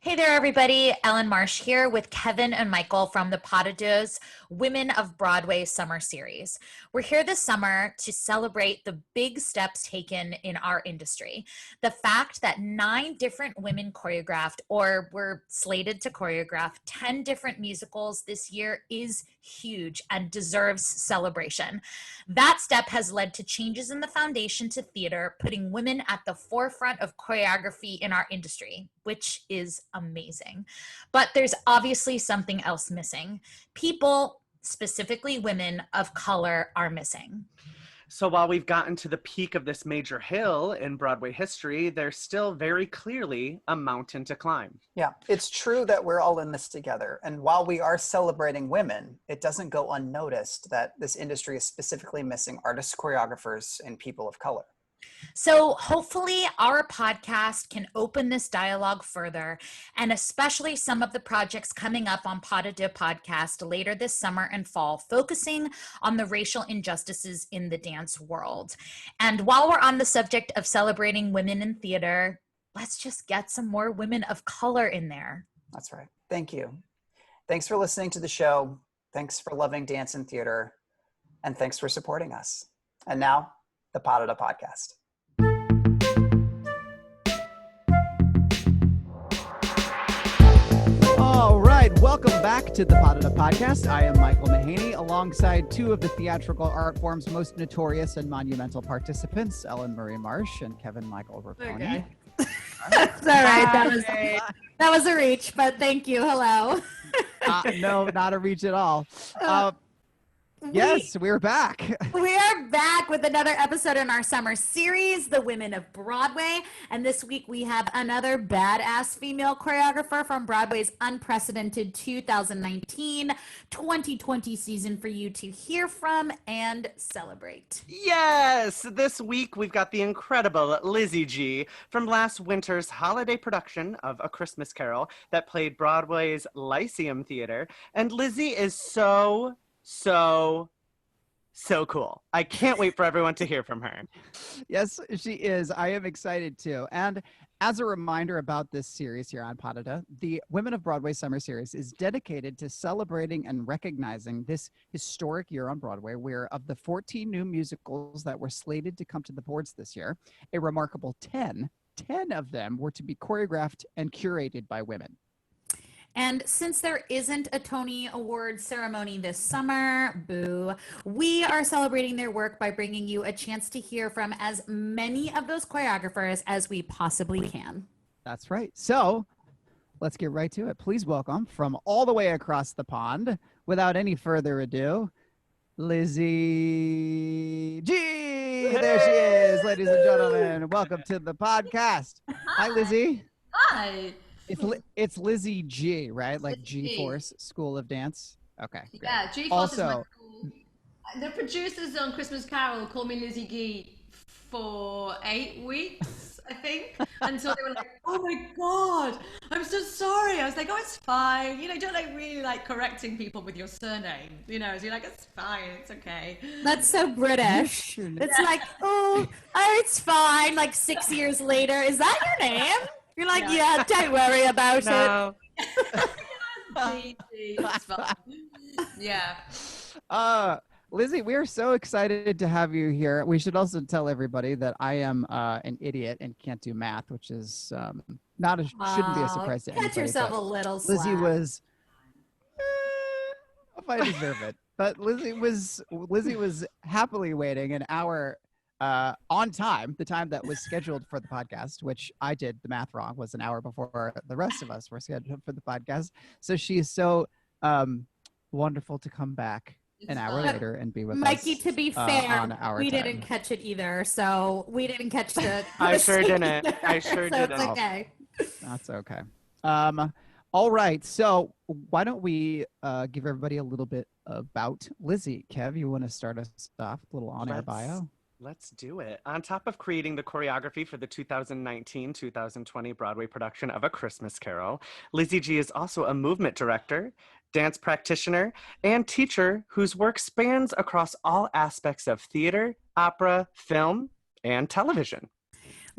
Hey there, everybody. Ellyn Marsh here with Kevin and Michael from the Pod De Deux Women of Broadway Summer Series. We're here this summer to celebrate the big steps taken in our industry. The fact that 9 different women choreographed or were slated to choreograph 10 different musicals this year is huge and deserves celebration. That step has led to changes in the foundation to theater, putting women at the forefront of choreography in our industry, which is amazing. But there's obviously something else missing. People, specifically women of color, are missing. So while we've gotten to the peak of this major hill in Broadway history, there's still very clearly a mountain to climb. Yeah, it's true that we're all in this together. And while we are celebrating women, it doesn't go unnoticed that this industry is specifically missing artists, choreographers, and people of color. So hopefully our podcast can open this dialogue further, and especially some of the projects coming up on Pod De Deux Podcast later this summer and fall, focusing on the racial injustices in the dance world. And while we're on the subject of celebrating women in theater, let's just get some more women of color in there. That's right. Thank you. Thanks for listening to the show. Thanks for loving dance and theater. And thanks for supporting us. And now, the Pod De Deux Podcast. All right, welcome back to the Pod De Deux Podcast. I am Michael Mahany, alongside 2 of the theatrical art form's most notorious and monumental participants, Ellyn Marie Marsh and Kevin Michael Raponey. Okay. That's all right. That was a reach, but thank you. Hello. No, not a reach at all. Yes, we're back. We are back with another episode in our summer series, The Women of Broadway. And this week we have another badass female choreographer from Broadway's unprecedented 2019-2020 season for you to hear from and celebrate. Yes! This week we've got the incredible Lizzi Gee from last winter's holiday production of A Christmas Carol that played Broadway's Lyceum Theater. And Lizzi is so cool. I can't wait for everyone to hear from her. Yes, she is. I am excited too. And as a reminder about this series here on Pod De Deux, the Women of Broadway Summer Series is dedicated to celebrating and recognizing this historic year on Broadway, where of the 14 new musicals that were slated to come to the boards this year, a remarkable 10 of them were to be choreographed and curated by women. And since there isn't a Tony Award ceremony this summer, boo, we are celebrating their work by bringing you a chance to hear from as many of those choreographers as we possibly can. That's right. So let's get right to it. Please welcome from all the way across the pond, without any further ado, Lizzi Gee. There she is, ladies and gentlemen. Welcome to the podcast. Hi, Lizzi. Hi. It's Lizzi Gee, right? Like G-Force School of Dance. Okay. Great. Yeah, G-Force is my cool. The producers on Christmas Carol called me Lizzi Gee for 8 weeks, I think, until they were like, "Oh my God, I'm so sorry." I was like, "Oh, it's fine." You know, don't like really like correcting people with your surname. You know, so you're like, "It's fine, it's okay." That's so British. It's like, oh, it's fine. Like 6 years later, is that your name? You're like, yeah, don't worry about it. It's fine. Yeah. Lizzi, we are so excited to have you here. We should also tell everybody that I am an idiot and can't do math, which is shouldn't be a surprise to anybody. Catch yourself a little slack. Lizzi was, if I deserve it, but Lizzi was happily waiting an hour on time, the time that was scheduled for the podcast, which I did the math wrong, was an hour before the rest of us were scheduled for the podcast. So she is so wonderful to come back an hour later and be with us. Mikey, to be fair, we time. didn't catch it either. So we didn't catch the I sure didn't. I so sure didn't. It's okay. That's okay. All right. So why don't we give everybody a little bit about Lizzi? Kev, you want to start us off? A little on-air bio? Let's do it. On top of creating the choreography for the 2019-2020 Broadway production of A Christmas Carol, Lizzi Gee is also a movement director, dance practitioner, and teacher whose work spans across all aspects of theater, opera, film, and television.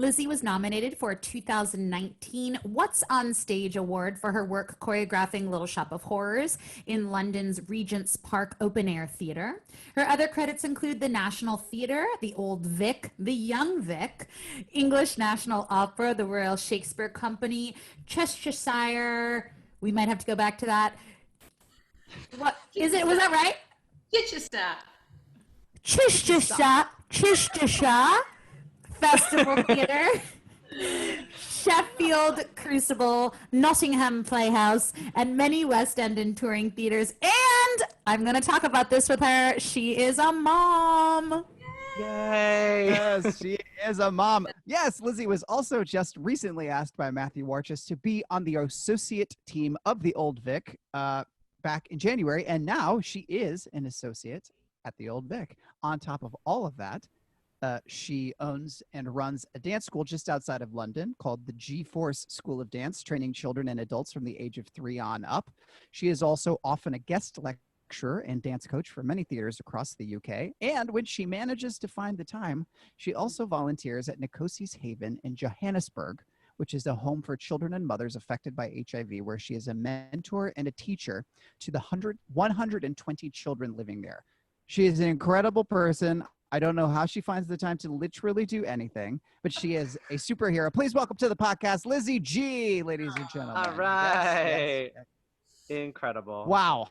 Lizzie was nominated for a 2019 What's on Stage Award for her work choreographing Little Shop of Horrors in London's Regent's Park Open Air Theatre. Her other credits include the National Theatre, the Old Vic, the Young Vic, English National Opera, the Royal Shakespeare Company, Chestershire. We might have to go back to that. What is it? Was that right? Chichester. Chestershire Festival Theatre, Sheffield Crucible, Nottingham Playhouse, and many West End and touring theaters. And I'm going to talk about this with her. She is a mom. Yay! Yes, she is a mom. Yes, Lizzie was also just recently asked by Matthew Warchus to be on the associate team of the Old Vic back in January, and now she is an associate at the Old Vic. On top of all of that, she owns and runs a dance school just outside of London called the G-Force School of Dance, training children and adults from the age of 3 on up. She is also often a guest lecturer and dance coach for many theaters across the UK. And when she manages to find the time, she also volunteers at Nkosi's Haven in Johannesburg, which is a home for children and mothers affected by HIV, where she is a mentor and a teacher to the 120 children living there. She is an incredible person. I don't know how she finds the time to literally do anything, but she is a superhero. Please welcome to the podcast, Lizzi Gee, ladies and gentlemen. All right. Yes. Incredible. Wow.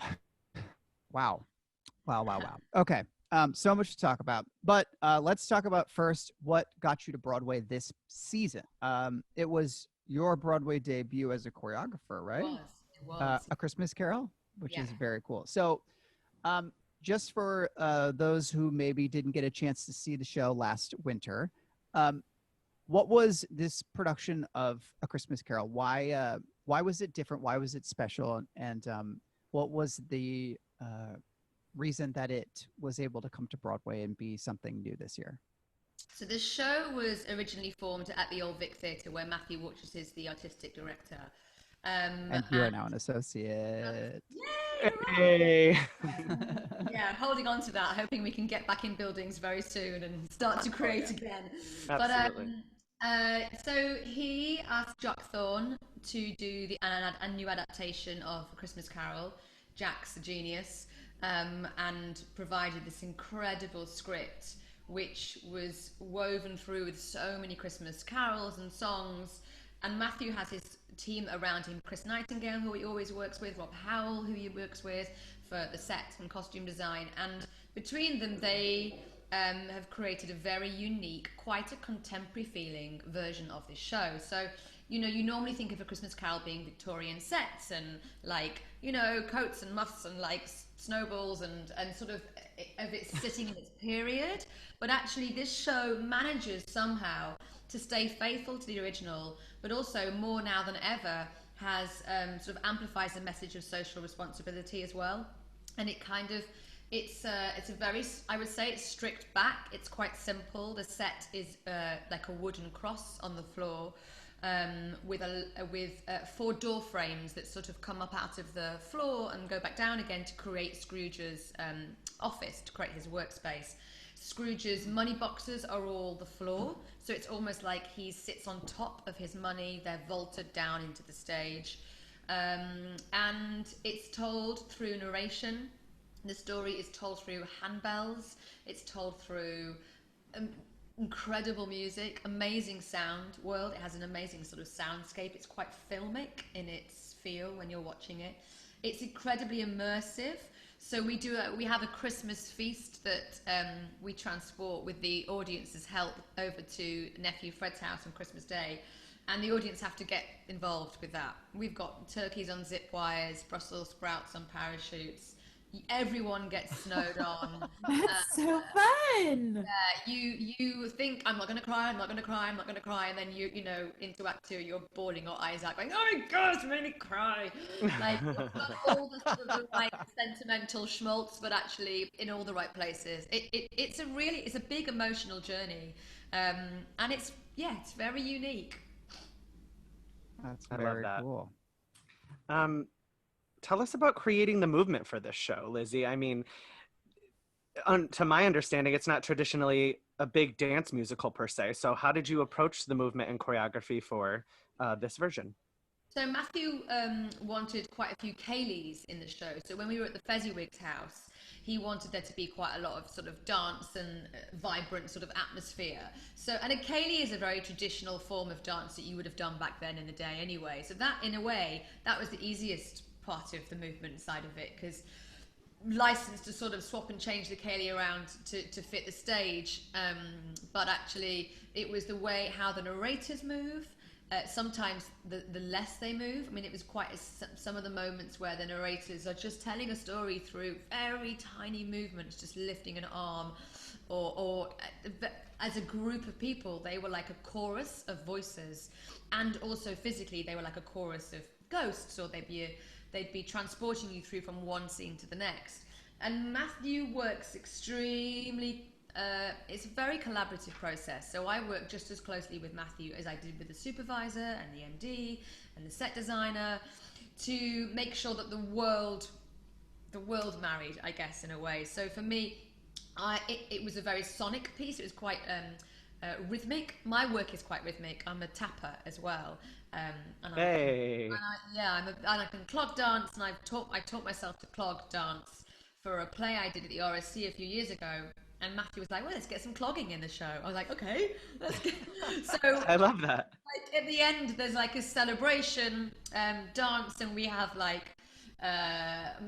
Okay. So much to talk about, but let's talk about first what got you to Broadway this season. It was your Broadway debut as a choreographer, right? It was. A Christmas Carol, which Yeah. is very cool. So, just for those who maybe didn't get a chance to see the show last winter, what was this production of A Christmas Carol? Why was it different? Why was it special? And what was the reason that it was able to come to Broadway and be something new this year? So the show was originally formed at the Old Vic Theatre, where Matthew Watchus is the artistic director. And you are now an associate. Hey. Yeah, holding on to that, hoping we can get back in buildings very soon and start to create again. Absolutely. But so he asked Jack Thorne to do a new adaptation of A Christmas Carol. Jack's a genius, and provided this incredible script, which was woven through with so many Christmas carols and songs. And Matthew has his team around him, Chris Nightingale, who he always works with, Rob Howell, who he works with for the set and costume design. And between them, they have created a very unique, quite a contemporary feeling version of this show. So, you know, you normally think of A Christmas Carol being Victorian sets and like, you know, coats and muffs and like snowballs and sort of it sitting in its period. But actually this show manages somehow to stay faithful to the original, but also more now than ever has sort of amplifies the message of social responsibility as well. And it kind of, it's a very, I would say it's stripped back. It's quite simple. The set is like a wooden cross on the floor with 4 door frames that sort of come up out of the floor and go back down again to create Scrooge's office, to create his workspace. Scrooge's money boxes are all the floor, so it's almost like he sits on top of his money. They're vaulted down into the stage, and it's told through narration. The story is told through handbells. It's told through incredible music, amazing sound world. It has an amazing sort of soundscape. It's quite filmic in its feel when you're watching it. It's incredibly immersive. So we have a Christmas feast that we transport with the audience's help over to nephew Fred's house on Christmas Day, and the audience have to get involved with that. We've got turkeys on zip wires, Brussels sprouts on parachutes. Everyone gets snowed on. That's so fun. You think I'm not going to cry, and then you know into Act 2 you're bawling your eyes out, going, oh my God, it's made me cry. Like all the sort of like sentimental schmaltz, but actually in all the right places. It's a big emotional journey, and it's very unique. That's I very love that. cool. Tell us about creating the movement for this show, Lizzie. I mean, to my understanding, it's not traditionally a big dance musical per se. So how did you approach the movement and choreography for this version? So Matthew wanted quite a few Kayleys in the show. So when we were at the Fezziwig's house, he wanted there to be quite a lot of sort of dance and vibrant sort of atmosphere. So, and a Kaylee is a very traditional form of dance that you would have done back then in the day anyway. So that, in a way, that was the easiest part of the movement side of it, because licensed to sort of swap and change the Kaylee around to fit the stage. But actually, it was the way how the narrators move. Sometimes the less they move. I mean, it was quite some of the moments where the narrators are just telling a story through very tiny movements, just lifting an arm, or as a group of people, they were like a chorus of voices, and also physically they were like a chorus of ghosts, or they'd be transporting you through from one scene to the next. And Matthew works extremely. It's a very collaborative process. So I work just as closely with Matthew as I did with the supervisor and the MD and the set designer, to make sure that the world married, I guess, in a way. So for me, it was a very sonic piece. It was quite rhythmic. My work is quite rhythmic. I'm a tapper as well. And I can clog dance, and I taught myself to clog dance for a play I did at the RSC a few years ago. And Matthew was like, well, let's get some clogging in the show. I was like, okay, let's get. So I love that. Like, at the end, there's like a celebration dance, and we have like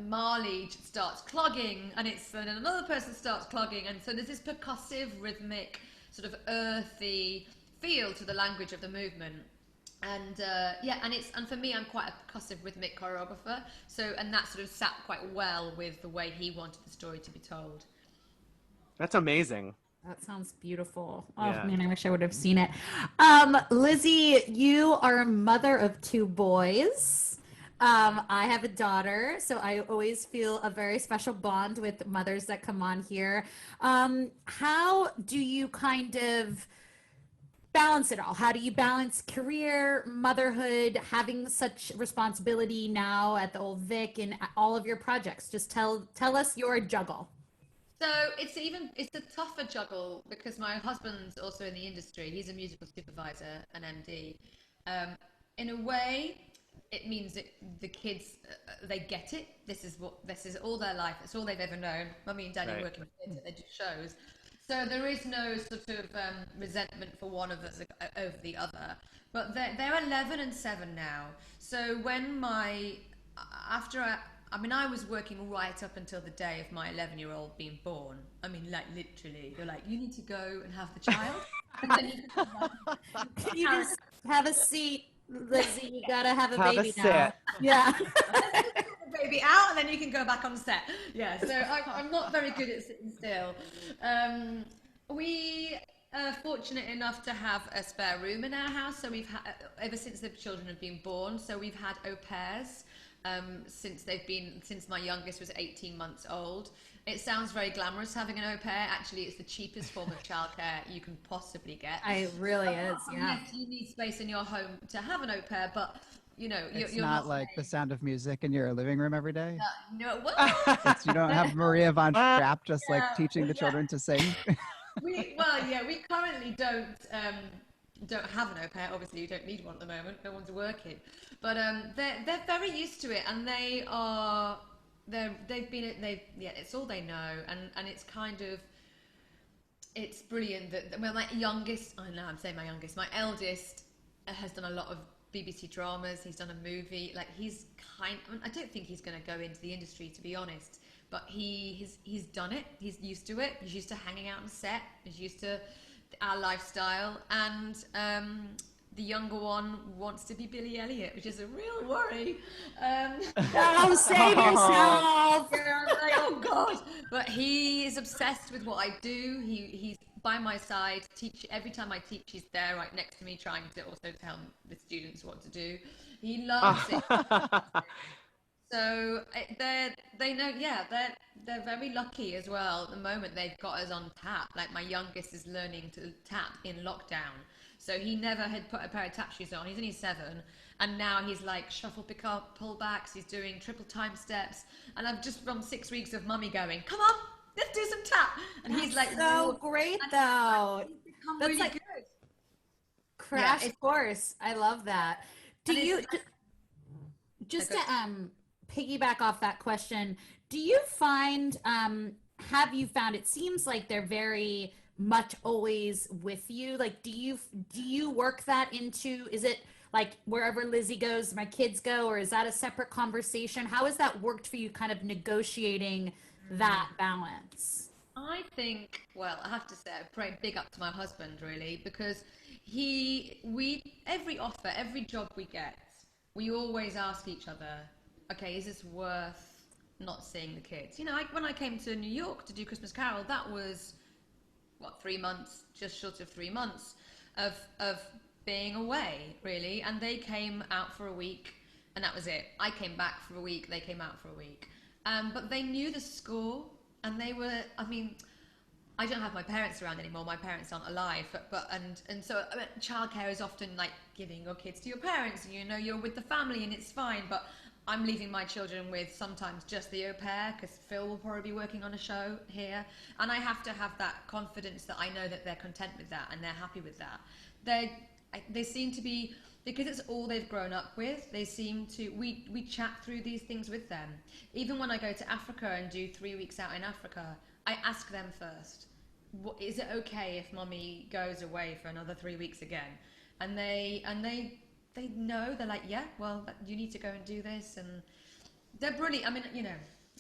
Marley starts clogging, and then another person starts clogging, and so there's this percussive, rhythmic, sort of earthy feel to the language of the movement. And and for me, I'm quite a percussive, rhythmic choreographer. So, and that sort of sat quite well with the way he wanted the story to be told. That's amazing. That sounds beautiful. Oh Yeah. man, I wish I would have seen it. Lizzie, you are a mother of 2 boys. I have a daughter, so I always feel a very special bond with mothers that come on here. How do you kind of balance it all? How do you balance career, motherhood, having such responsibility now at the Old Vic and all of your projects? Just tell us your juggle. So it's a tougher juggle, because my husband's also in the industry. He's a musical supervisor, an MD. In a way, it means that the kids, they get it. This is all their life. It's all they've ever known. Mummy and Daddy work in theatre, they do shows. So there is no sort of resentment for one of us over the other. But they're 11 and 7 now. So when I was working right up until the day of my 11-year-old being born. I mean, like, literally, they're like, you need to go and have the child. And then you can you just have a seat, Lizzie? You gotta have a baby now. Set. Yeah. The baby out, and then you can go back on set. Yeah, so I'm not very good at sitting still. We are fortunate enough to have a spare room in our house. So we've had, ever since the children have been born, so we've had au pairs. Since my youngest was 18 months old. It sounds very glamorous having an au pair. Actually, it's the cheapest form of childcare you can possibly get. It really is, yeah. Yes, you need space in your home to have an au pair, but you know, It's you're not like the sound of music in your living room every day. No, what? You don't have Maria von Trapp just like teaching the children to sing. We currently don't have an au pair. Obviously, you don't need one at the moment. No one's working, but they're very used to it, and it's all they know, and it's kind of, it's brilliant that my youngest, my eldest has done a lot of BBC dramas. He's done a movie. Like, I don't think he's going to go into the industry, to be honest, but he's done it. He's used to it. He's used to hanging out on set. He's used to our lifestyle, and the younger one wants to be Billy Elliot, which is a real worry. Oh, save yourself! Yeah, I'm like, oh God! But he is obsessed with what I do. He's by my side. Every time I teach, he's there right next to me, trying to also tell the students what to do. He loves it. So they know, they're very lucky as well. At the moment, they've got us on tap. Like, my youngest is learning to tap in lockdown. So he never had put a pair of tap shoes on. He's only 7. And now he's like shuffle, pick up, pull backs. He's doing triple time steps. And I've just from 6 weeks of mummy going, come on, let's do some tap. And he's like, so great though. That's really like good. crash it's- course. I love that. Do And you it's- just Okay. to piggyback off that question, do you find have you found it seems like they're very much always with you? Like do you work that into, is it like wherever Lizzie goes, my kids go, or is that a separate conversation? How has that worked for you, kind of negotiating that balance? I think, well, I have to say, I pray big up to my husband, really, because every offer, every job we get, we always ask each other, okay, is this worth not seeing the kids? You know, when I came to New York to do Christmas Carol, that was, 3 months, just short of 3 months of being away, really. And they came out for a week, and that was it. I came back for a week, they came out for a week. But they knew the school, and they were, I mean, I don't have my parents around anymore. My parents aren't alive, and so childcare is often like giving your kids to your parents, and you know you're with the family and it's fine. But I'm leaving my children with sometimes just the au pair, because Phil will probably be working on a show here, and I have to have that confidence that I know that they're content with that and they're happy with that. They seem to be, because it's all they've grown up with, they seem to, we chat through these things with them. Even when I go to Africa and do 3 weeks out in Africa, I ask them first, is it okay if mommy goes away for another 3 weeks again? And they know, they're like, yeah, well, you need to go and do this. And they're brilliant. I mean, you know,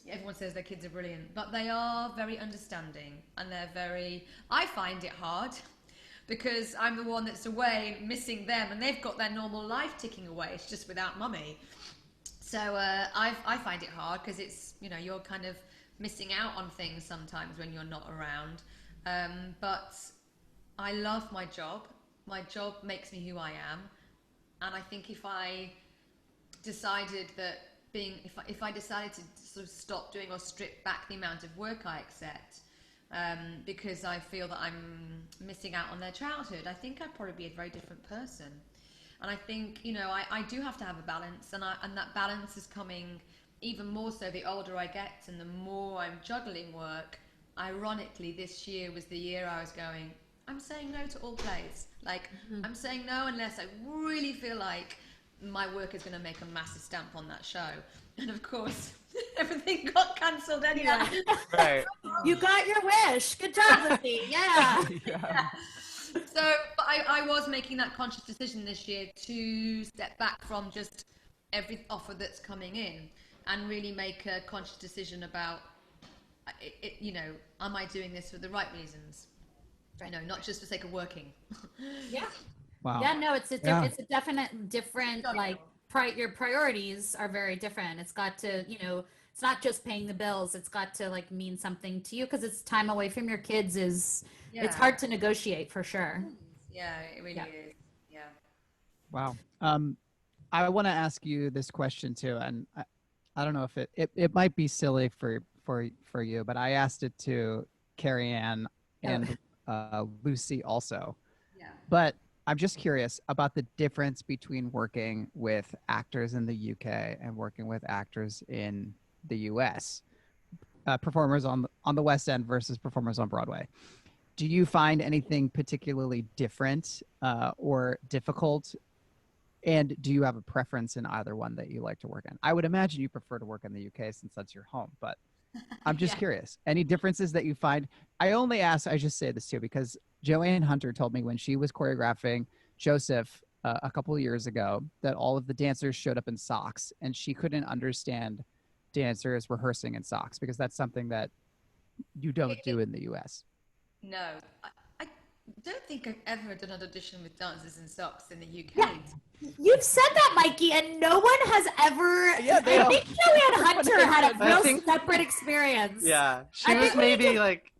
everyone says their kids are brilliant, but they are very understanding, and I find it hard, because I'm the one that's away missing them, and they've got their normal life ticking away. It's just without mummy. So I find it hard, because it's, you know, you're kind of missing out on things sometimes when you're not around. But I love my job. My job makes me who I am. And I think if I decided that if I decided to sort of stop doing or strip back the amount of work I accept, because I feel that I'm missing out on their childhood, I think I'd probably be a very different person. And I think, you know, I do have to have a balance, and that balance is coming even more so the older I get and the more I'm juggling work. Ironically, this year was the year I was going, I'm saying no to all plays. Like, I'm saying no unless I really feel like my work is going to make a massive stamp on that show. And of course, everything got cancelled anyway. Right. You got your wish. Good job, Lizzie. Yeah. Yeah. So but I was making that conscious decision this year to step back from just every offer that's coming in and really make a conscious decision about, you know, am I doing this for the right reasons? You know, not just for the sake of working. Yeah. Wow. Yeah, no, it's a Yeah. it's a definite different, like your priorities are very different. It's got to, you know, it's not just paying the bills. It's got to like mean something to you, because it's time away from your kids it's hard to negotiate for sure. Yeah, it really is. Yeah. Wow. I want to ask you this question too, and I don't know if it might be silly for you, but I asked it to Carrie Ann and Lucy also. Yeah. But I'm just curious about the difference between working with actors in the UK and working with actors in the US, performers on the West End versus performers on Broadway. Do you find anything particularly different or difficult? And do you have a preference in either one that you like to work in? I would imagine you prefer to work in the UK since that's your home, but I'm just curious. Any differences that you find? I just say this too, because Joanne Hunter told me when she was choreographing Joseph a couple of years ago that all of the dancers showed up in socks, and she couldn't understand dancers rehearsing in socks, because that's something that you don't do in the US. No, I don't think I've ever done an audition with dancers in socks in the UK. Yeah. You've said that, Mikey, and no one has ever. I think Joanne Hunter had a real separate experience. Yeah, she was maybe like.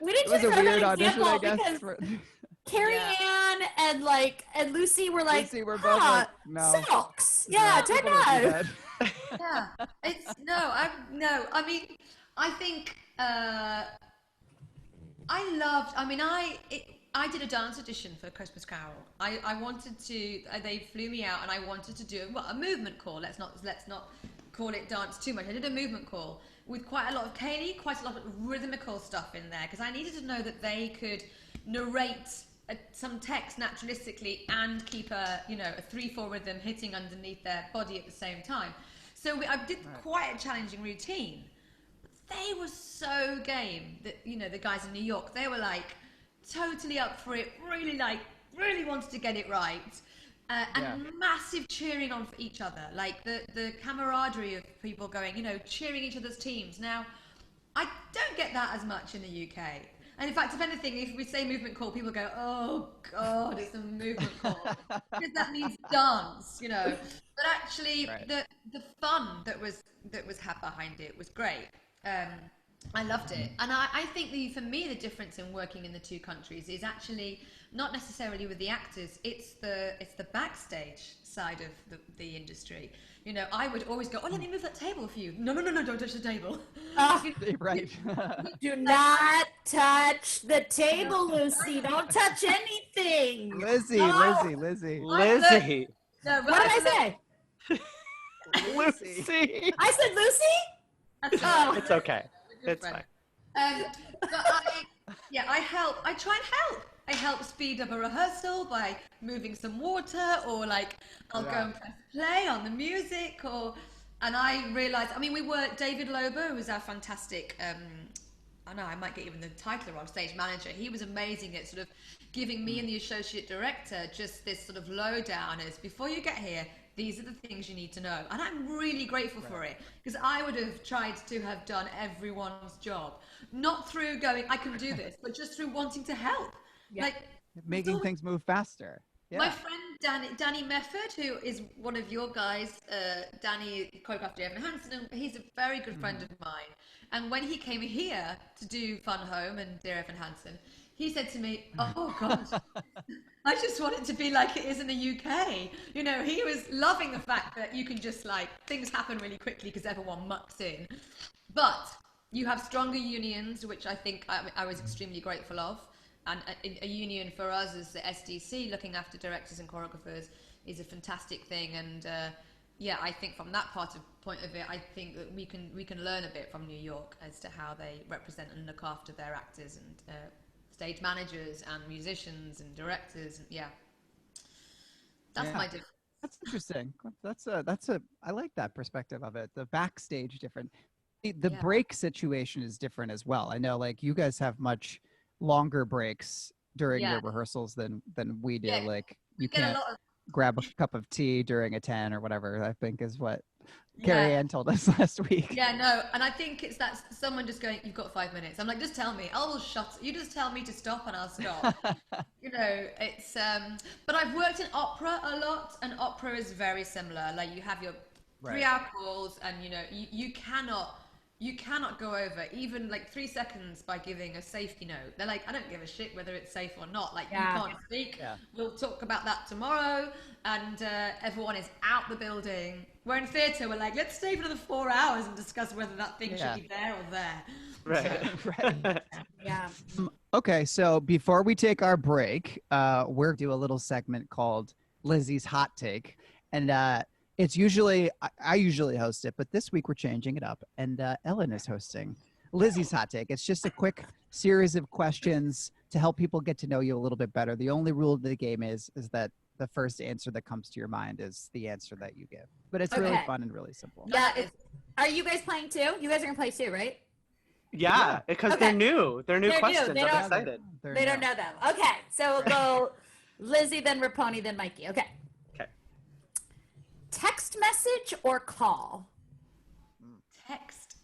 We didn't It was just a have weird an audition, I example guess. because Carrie Ann and Lucy were like, Lucy were both like, no. socks. Yeah, people don't don't do know. that. Yeah, it's I mean, I think I did a dance audition for Christmas Carol. I wanted to. They flew me out, and I wanted to do a movement call. Let's not call it dance too much. I did a movement call with quite a lot of Kaylee, quite a lot of rhythmical stuff in there, because I needed to know that they could narrate some text naturalistically and keep a 3/4 rhythm hitting underneath their body at the same time. So I did quite a challenging routine. They were so game that, the guys in New York, they were like totally up for it, really wanted to get it right. And massive cheering on for each other, like the camaraderie of people going, cheering each other's teams. Now, I don't get that as much in the UK. And in fact, if anything, if we say movement call, people go, oh God, it's a movement call. Because that means dance, But actually, the fun that was had behind it was great. I loved it. And I think for me, the difference in working in the two countries is actually not necessarily with the actors, it's the backstage side of the industry. I would always go, let me move that table for you. No, don't touch the table. Right. Do not touch the table, Lucy. Don't touch anything. Lizzie. No, What did I say? Lucy. I said Lucy? Oh. It's okay. It's fine. But I help. I try and help. I help speed up a rehearsal by moving some water, or I'll go and press play on the music, and I realized, David Lobo, who's our fantastic, I know I might get even the title wrong, stage manager. He was amazing at sort of giving me and the associate director just this sort of lowdown as, before you get here, these are the things you need to know. And I'm really grateful for it, because I would have tried to have done everyone's job, not through going, I can do this, but just through wanting to help. Yeah. Making things move faster. Yeah. My friend Danny Mefford, who is one of your guys, Danny choreographed Evan Hansen, he's a very good friend of mine. And when he came here to do Fun Home and Dear Evan Hansen, he said to me, oh God, I just want it to be like it is in the UK. He was loving the fact that you can just things happen really quickly because everyone mucks in. But you have stronger unions, which I think I was extremely grateful of. And a union for us as the SDC, looking after directors and choreographers, is a fantastic thing. And I think from that point of it, I think that we can learn a bit from New York as to how they represent and look after their actors and stage managers and musicians and directors. And that's my difference. That's interesting. I like that perspective of it. The backstage different. The break situation is different as well. I know, you guys have much longer breaks during your rehearsals than we do. You can't grab a cup of tea during a 10 or whatever, I think is what Carrie Ann told us last week. Yeah, no, and I think it's that someone just going, you've got 5 minutes. I'm like, just tell me, I'll shut. You just tell me to stop and I'll stop. It's, but I've worked in opera a lot, and opera is very similar. You have your 3-hour calls, and you cannot go over even 3 seconds by giving a safety note. They're like, I don't give a shit whether it's safe or not. You can't speak. Yeah. We'll talk about that tomorrow. And everyone is out the building. Where in theatre, we're like, let's stay for another 4 hours and discuss whether that thing should be there or there. Right. Yeah. Okay, so before we take our break, we're do a little segment called Lizzie's Hot Take. And it's usually, I usually host it, but this week we're changing it up, and Ellyn is hosting Lizzie's Hot Take. It's just a quick series of questions to help people get to know you a little bit better. The only rule of the game is that the first answer that comes to your mind is the answer that you give. But it's really fun and really simple. Yeah. Are you guys playing too? You guys are going to play too, right? Yeah, because they're new. They're new questions. New. I'm excited. They don't know them. Okay, so we'll go Lizzie, then Raponey, then Mikey. Okay. Text message or call? Text.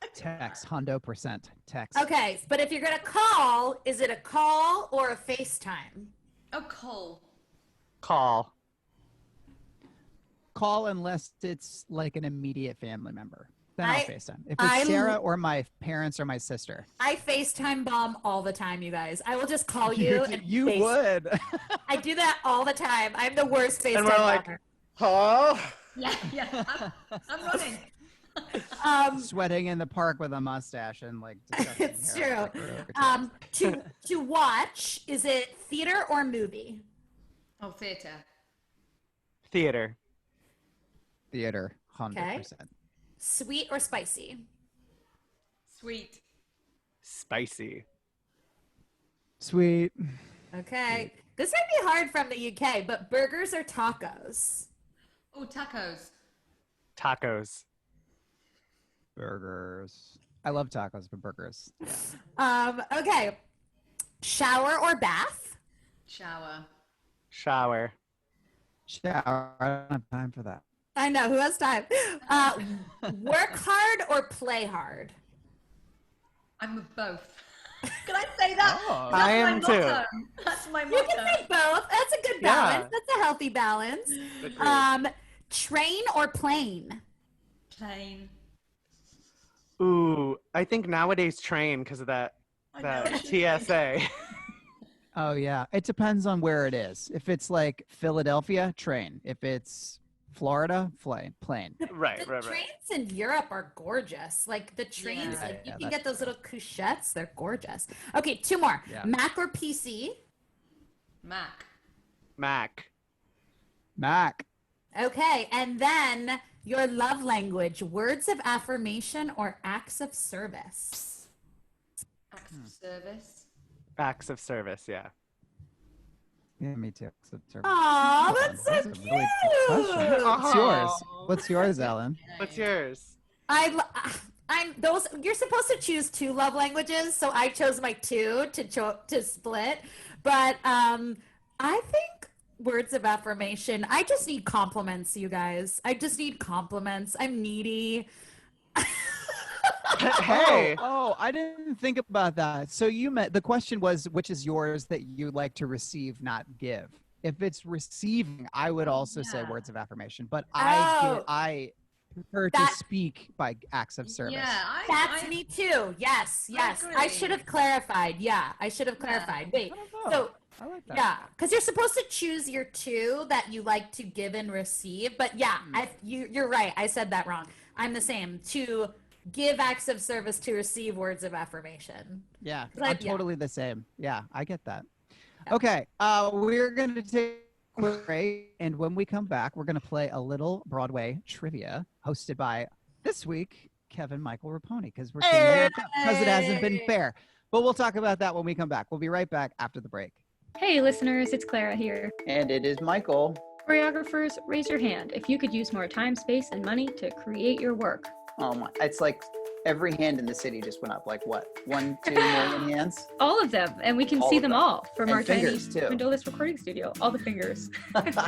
100% text. Okay, but if you're going to call, is it a call or a FaceTime? A call. Call unless it's an immediate family member. Then I'll FaceTime. If it's Sarah or my parents or my sister. I FaceTime bomb all the time, you guys. I will just call you. You would. I do that all the time. I'm the worst FaceTime and we're like, bomber. huh? Yeah. I'm running. Sweating in the park with a mustache and it's true. To watch, is it theater or movie? Oh, theater. Theater, 100%. Sweet or spicy? Sweet. Spicy. Sweet. Okay. This might be hard from the UK, but burgers or tacos? Oh, tacos. Tacos. Burgers. I love tacos, but burgers. Yeah. Okay. Shower or bath? Shower. Shower. Shower. I don't have time for that. I know. Who has time? Work hard or play hard? I'm with both. Can I say that? Oh. That's I am my motto. too. That's my You motto. can say both. That's a good balance. That's a healthy balance. Agreed. Train or plane? Plain. Ooh, I think nowadays train because of that TSA. Oh, yeah. It depends on where it is. If it's like Philadelphia, train. If it's Florida, plane. Right. The trains in Europe are gorgeous. Like the trains, Yeah. like you Yeah, can that's get those little couchettes. They're gorgeous. Okay, 2 more. Yeah. Mac or PC? Mac. Mac. Mac. Okay, and then your love language, words of affirmation or acts of service? Acts of service. Acts of service, yeah. Yeah, me too. Oh, that's so That's a cute. really good question. What's yours? Aw. What's yours, Ellen? What's yours? I'm those. You're supposed to choose 2 love languages, so I chose my 2 to split. But I think words of affirmation. I just need compliments, you guys. I just need compliments. I'm needy. Hey. Oh, I didn't think about that. So the question was, which is yours that you like to receive, not give? If it's receiving, I would also say Yeah. words of affirmation, but Oh. I prefer That- to speak by acts of service. Yeah, That's me too. Yes. I should have clarified. Yeah, I should have clarified. Wait. So I like that. yeah, because you're supposed to choose your 2 that you like to give and receive. But yeah, you're right. I said that wrong. I'm the same. To give acts of service, to receive words of affirmation. Yeah, Like, I'm yeah. totally the same. Yeah, I get that. Okay, we're going to take a quick break, and when we come back, we're going to play a little Broadway trivia hosted by, this week, Kevin Michael Raponey, because we're because it hasn't been fair. But we'll talk about that when we come back. We'll be right back after the break. Hey listeners, it's Clara here. And it is Michael. Choreographers, raise your hand if you could use more time, space, and money to create your work. Oh my, it's like every hand in the city just went up. Like what? 1, 2 million hands? All of them, and we can All see of them them. all from And our tiny fingers, too. windowless recording studio. All the fingers.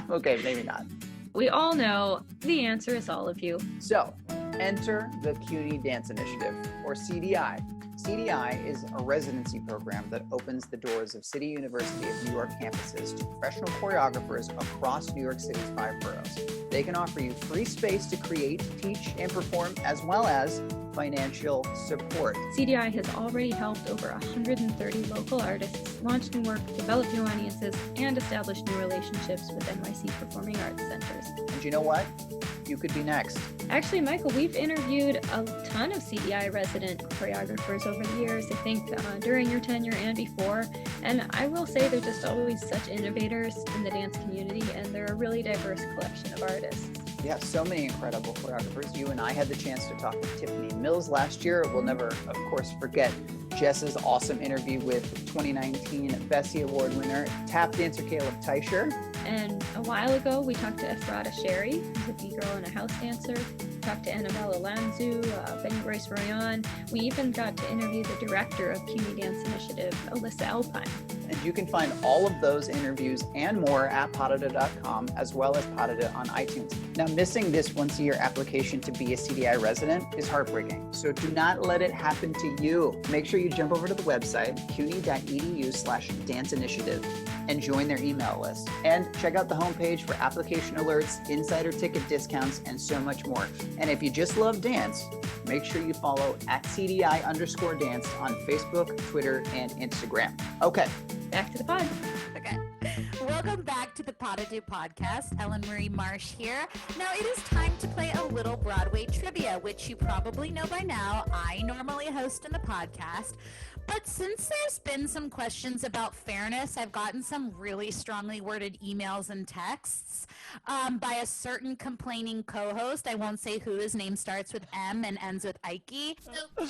Okay, maybe not. We all know the answer is all of you. So, enter the CUNY Dance Initiative, or CDI. CDI is a residency program that opens the doors of City University of New York campuses to professional choreographers across New York City's 5 boroughs. They can offer you free space to create, teach, and perform, as well as financial support. CDI has already helped over 130 local artists launch new work, develop new audiences, and establish new relationships with NYC Performing Arts Centers. And you know what? You could be next. Actually, Michael, we've interviewed a ton of CDI resident choreographers over the years, I think during your tenure and before. And I will say they're just always such innovators in the dance community, and they're a really diverse collection of artists. Yeah, so many incredible choreographers. You and I had the chance to talk with Tiffany Mills last year. We'll never, of course, forget Jess's awesome interview with 2019 Bessie Award winner, tap dancer Caleb Teicher. And a while ago, we talked to Efrata Sherry, who's a B-girl and a house dancer. We talked to Annabella Lanzu, Benny Royce Royan. We even got to interview the director of CUNY Dance Initiative, Alyssa Alpine. And you can find all of those interviews and more at podde.com, as well as Podde on iTunes. Now, missing this once-a-year application to be a CDI resident is heartbreaking, so do not let it happen to you. Make sure you jump over to the website, cuny.edu/dance initiative, and join their email list. And check out the homepage for application alerts, insider ticket discounts, and so much more. And if you just love dance, make sure you follow at CDI_dance on Facebook, Twitter, and Instagram. Okay. Back to the pod. Okay. Welcome back to the Pod De Deux Podcast. Ellyn Marie Marsh here. Now it is time to play a little Broadway trivia, which you probably know by now. I normally host in the podcast, But since there's been some questions about fairness, I've gotten some really strongly worded emails and texts by a certain complaining co-host. I won't say who. His name starts with M and ends with Ike. So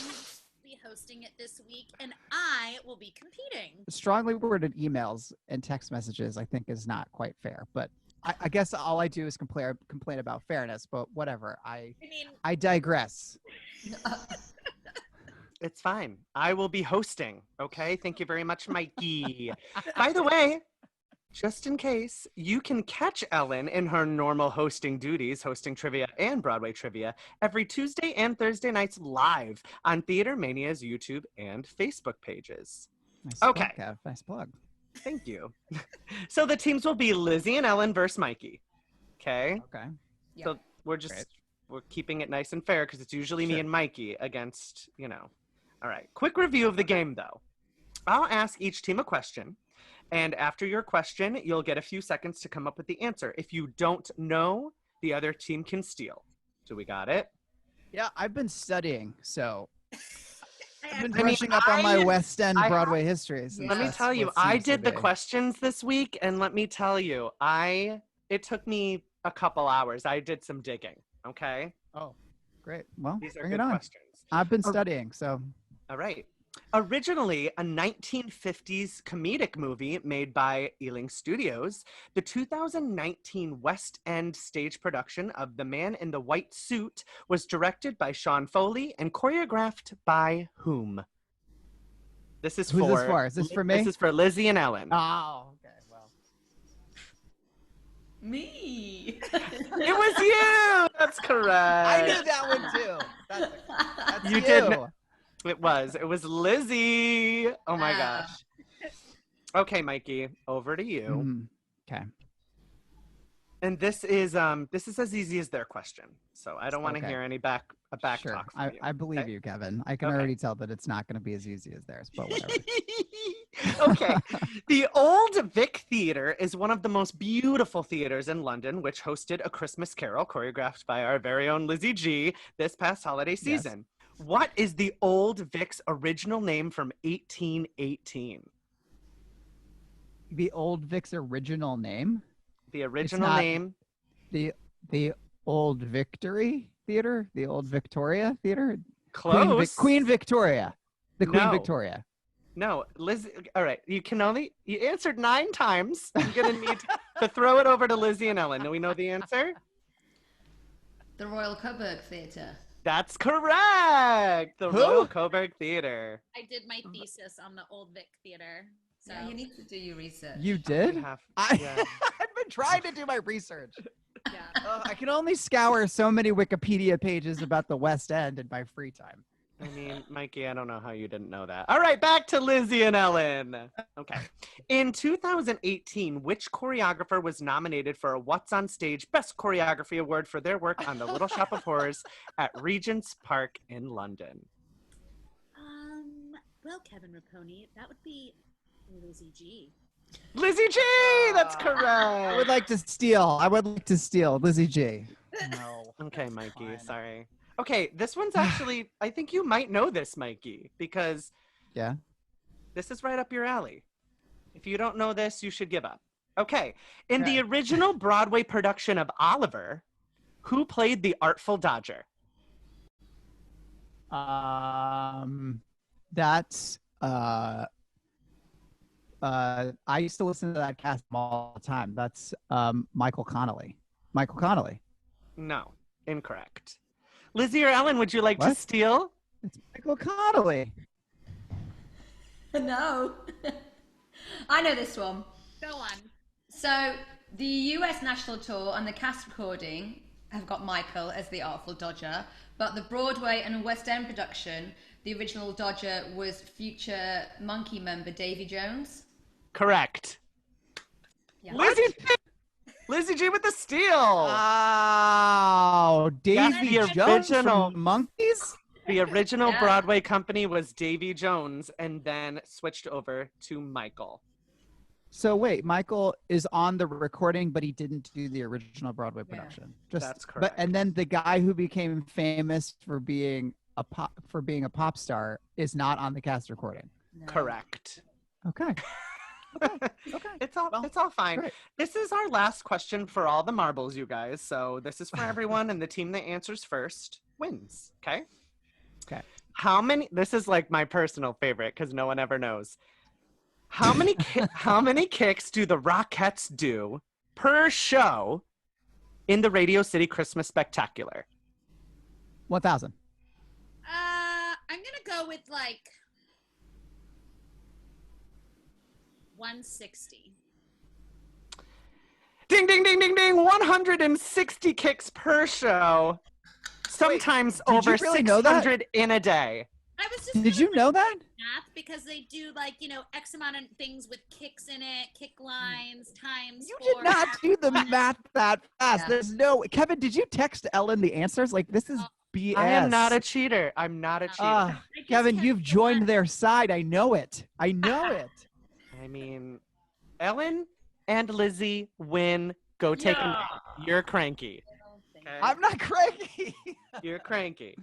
be hosting it this week, and I will be competing. Strongly worded emails and text messages, I think, is not quite fair. But I guess all I do is complain about fairness. But whatever. I digress. It's fine. I will be hosting. Okay. Thank you very much, Mikey. By the way, just in case, you can catch Ellyn in her normal hosting duties, hosting trivia and Broadway trivia, every Tuesday and Thursday nights live on Theater Mania's YouTube and Facebook pages. Nice Okay. plug, Kev. Nice plug. Thank you. So the teams will be Lizzie and Ellyn versus Mikey. Okay. Okay. So we're keeping it nice and fair because it's usually me and Mikey against, All right. Quick review of the game, though. I'll ask each team a question. And after your question, you'll get a few seconds to come up with the answer. If you don't know, the other team can steal. So we got it? Yeah, I've been studying, so I've been brushing up on my West End Broadway history. Let me tell you, I did the questions this week, and let me tell you, it took me a couple hours. I did some digging, okay? Oh, great. Well, These are bring good it on. questions. I've been studying, so. All right. Originally a 1950s comedic movie made by Ealing Studios, the 2019 West End stage production of The Man in the White Suit was directed by Sean Foley and choreographed by whom? This is Who's this for? Is this for me? This is for Lizzie and Ellyn. Oh, okay. Well. Me. It was you. That's correct. I knew that one too. That's You did. It was Lizzie. Oh my gosh. Okay, Mikey, over to you. Okay. And this is as easy as their question. So I don't want to hear any back Sure. talk from you. I believe you, Kevin. I can already tell that it's not going to be as easy as theirs, but whatever. Okay. The Old Vic Theatre is one of the most beautiful theaters in London, which hosted A Christmas Carol, choreographed by our very own Lizzi Gee, this past holiday season. What is the Old Vic's original name from 1818? The Old Vic's original name? The original name? The Old Victory Theater? The Old Victoria Theater? Close. Queen Victoria. The Queen No. Victoria. No, Liz. All right, you answered 9 times. I'm gonna need to throw it over to Lizzie and Ellyn. Do we know the answer? The Royal Coburg Theatre. That's correct. The Royal Coburg Theatre. I did my thesis on the Old Vic Theater. So Yeah, you need to do your research. You did? I've Yeah. been trying to do my research. yeah. I can only scour so many Wikipedia pages about the West End in my free time. I mean, Mikey, I don't know how you didn't know that. All right, back to Lizzie and Ellyn. Okay. In 2018, which choreographer was nominated for a What's on Stage Best Choreography Award for their work on The Little Shop of Horrors at Regent's Park in London? Well, Kevin Raponey, that would be Lizzi Gee. Lizzie Gee! That's correct. I would like to steal. Lizzi Gee. No. Okay, Mikey, Fine. sorry. Okay, this one's actually, I think you might know this, Mikey, because this is right up your alley. If you don't know this, you should give up. Okay, in the original Broadway production of Oliver, who played the Artful Dodger? That's I used to listen to that cast all the time. That's Michael Connolly. Michael Connolly. No, incorrect. Lizzie or Ellyn, would you like to steal? It's Michael Connolly. No. I know this one. Go on. So the US national tour and the cast recording have got Michael as the Artful Dodger, but the Broadway and West End production, the original Dodger was future Monkey member Davy Jones. Correct. Yeah. Lizzie G with the steal. Oh, Davy Jones from Monkeys? The original Broadway company was Davy Jones and then switched over to Michael. So wait, Michael is on the recording, but he didn't do the original Broadway production. That's correct. And then the guy who became famous for being a pop star is not on the cast recording. Correct. Okay. Okay. It's all Well, fine. great. This is our last question for all the marbles, you guys. So this is for everyone, and the team that answers first wins. Okay. Okay. How many? This is like my personal favorite because no one ever knows. How many? How many kicks do the Rockettes do per show in the Radio City Christmas Spectacular? 1,000. I'm gonna go with like 160. Ding, ding, ding, ding, ding. 160 kicks per show. Sometimes did over you really know that? 600 in a day. I was just Did you know that? math because they do like, X amount of things with kicks in it, kick lines, times You 4. did not do the math that fast. Yeah. There's no Kevin, did you text Ellyn the answers? Like, this is BS. I am not a cheater. I'm not a cheater. I just Kevin, kept you've the joined one. their side. I know it. I know it. I mean, Ellyn and Lizzie win. Go take a nap. You're cranky. Okay? I'm not cranky. You're cranky.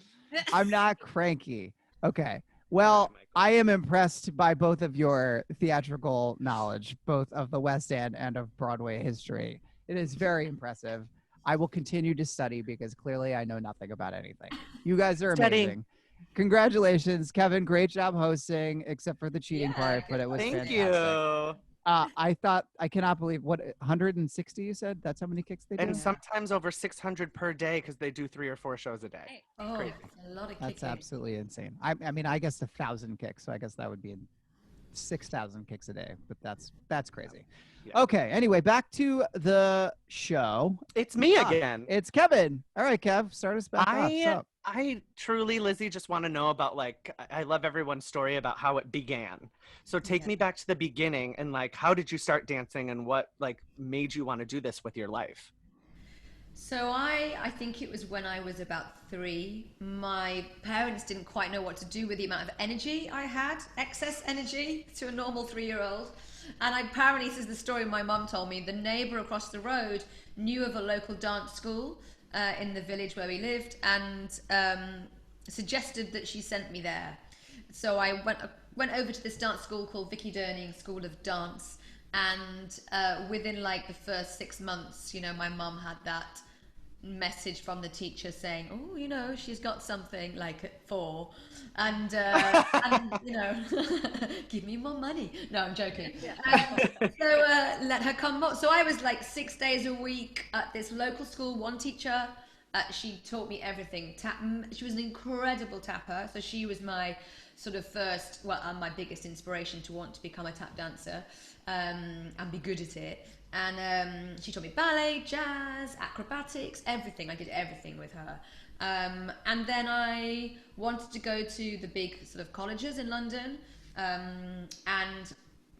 I'm not cranky. Okay. Well, Michael. I am impressed by both of your theatrical knowledge, both of the West End and of Broadway history. It is very impressive. I will continue to study because clearly I know nothing about anything. You guys are Study. amazing. Congratulations, Kevin. Great job hosting, except for the cheating Yeah, part, but it was Thank fantastic. you. I cannot believe 160 you said? That's how many kicks they do? And sometimes over 600 per day because they do 3 or 4 shows a day. Oh, Crazy. a lot of That's kicking. absolutely insane. I mean, I guess 1,000 kicks, so I guess that would be 6,000 kicks a day, but that's crazy. Yeah. Okay, anyway, back to the show. It's me Ah, again. It's Kevin. All right, Kev, start us back off. What's up? I truly, Lizzie, just want to know about, like, I love everyone's story about how it began. So take me back to the beginning and, like, how did you start dancing and what, like, made you want to do this with your life? So I think it was when I was about 3. My parents didn't quite know what to do with the amount of energy I had, excess energy to a normal 3-year-old. And apparently, this is the story my mum told me, the neighbour across the road knew of a local dance school in the village where we lived and suggested that she sent me there. So I went over to this dance school called Vicky Durning School of Dance, and within like the first 6 months, my mum had that message from the teacher saying, oh, she's got something, like at 4, and give me more money. No, I'm joking. So let her come more. So I was like 6 days a week at this local school, one teacher. She taught me everything. She was an incredible tapper. So she was my sort of first, and my biggest inspiration to want to become a tap dancer and be good at it. And she taught me ballet, jazz, acrobatics, everything. I did everything with her. And then I wanted to go to the big sort of colleges in London. And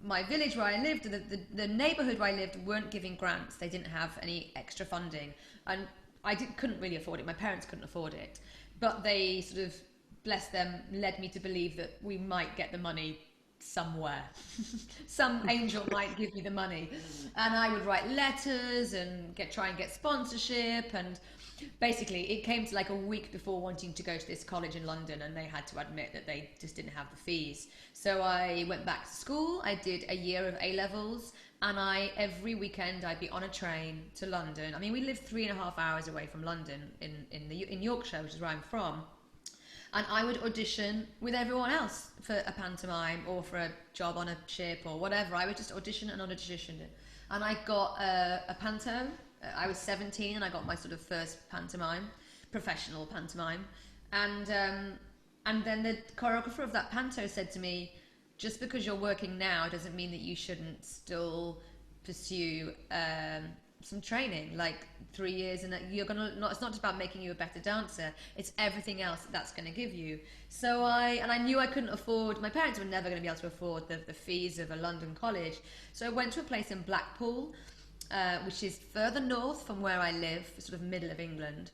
my village where I lived, the neighbourhood where I lived, weren't giving grants. They didn't have any extra funding. And I couldn't really afford it. My parents couldn't afford it. But they sort of, bless them, led me to believe that we might get the money somewhere. Some angel might give me the money. And I would write letters and try and get sponsorship. And basically, it came to like a week before wanting to go to this college in London, and they had to admit that they just didn't have the fees. So I went back to school. I did a year of A-levels, and every weekend I'd be on a train to London. I mean, we lived 3.5 hours away from London in Yorkshire, which is where I'm from. And I would audition with everyone else for a pantomime or for a job on a ship or whatever. I would just audition and audition it. And I got a panto. I was 17 and I got my sort of first pantomime, professional pantomime. And then the choreographer of that panto said to me, just because you're working now doesn't mean that you shouldn't still pursue some training, like 3 years, and that it's not just about making you a better dancer, it's everything else that's going to give you. So I knew I couldn't afford, my parents were never going to be able to afford the fees of a London college. So I went to a place in Blackpool, which is further north from where I live, sort of middle of England,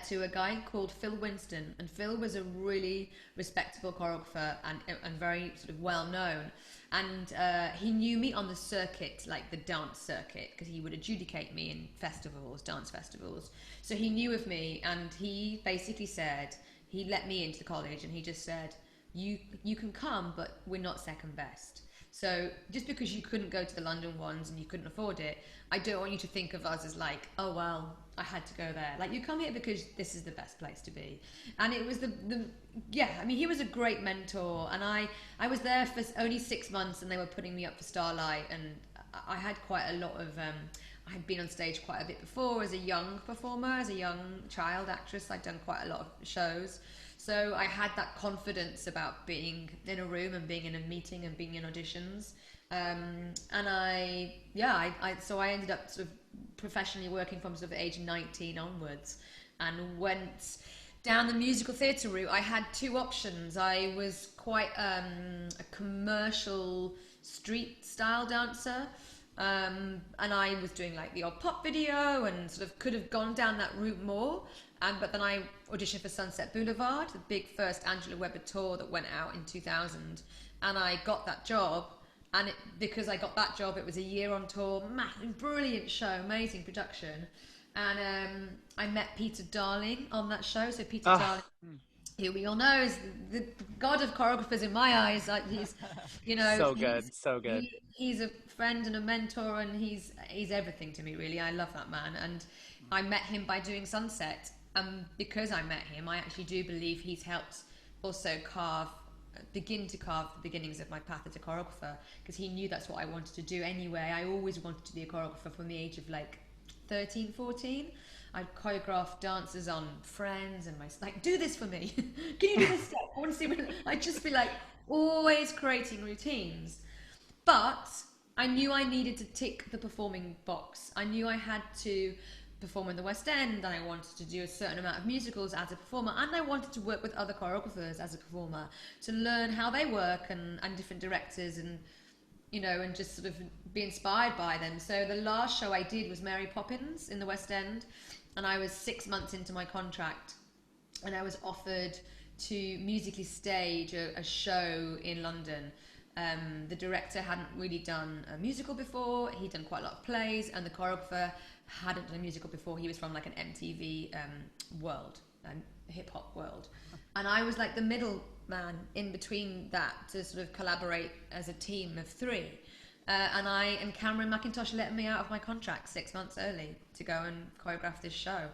to a guy called Phil Winston. And Phil was a really respectable choreographer and very sort of well known. And he knew me on the circuit, like the dance circuit, because he would adjudicate me in festivals, dance festivals. So he knew of me, and he basically said, he let me into the college, and he just said, you can come, but we're not second best. So just because you couldn't go to the London ones and you couldn't afford it, I don't want you to think of us as like, oh, well, I had to go there. Like, you come here because this is the best place to be. And it was I mean, he was a great mentor. And I was there for only 6 months, and they were putting me up for Starlight. And I had quite a lot of, I had been on stage quite a bit before as a young performer, as a young child actress. I'd done quite a lot of shows. So I had that confidence about being in a room and being in a meeting and being in auditions. So I ended up sort of professionally working from sort of age 19 onwards, and went down the musical theatre route. I had 2 options. I was quite a commercial street style dancer. And I was doing like the odd pop video and sort of could have gone down that route more. But then I auditioned for Sunset Boulevard, the big first Angela Weber tour that went out in 2000. And I got that job. And because I got that job, it was a year on tour, brilliant show, amazing production. And I met Peter Darling on that show. So Peter Darling, who we all know is the god of choreographers in my eyes. Like, he's, so good. He's a friend and a mentor, and he's everything to me, really. I love that man. And I met him by doing Sunset. Because I met him, I actually do believe he's helped also begin to carve the beginnings of my path as a choreographer, because he knew that's what I wanted to do anyway. I always wanted to be a choreographer from the age of like 13, 14. I'd choreograph dancers on Friends and like, do this for me. Can you do this step? I want to see what... I'd just be like always creating routines. But I knew I needed to tick the performing box. I knew I had to perform in the West End, and I wanted to do a certain amount of musicals as a performer, and I wanted to work with other choreographers as a performer to learn how they work and different directors, and and just sort of be inspired by them. So the last show I did was Mary Poppins in the West End, and I was 6 months into my contract, and I was offered to musically stage a show in London. The director hadn't really done a musical before. He'd done quite a lot of plays, and the choreographer hadn't done a musical before. He was from like an MTV world, hip hop world. And I was like the middle man in between that to sort of collaborate as a team of 3. And Cameron McIntosh let me out of my contract 6 months early to go and choreograph this show.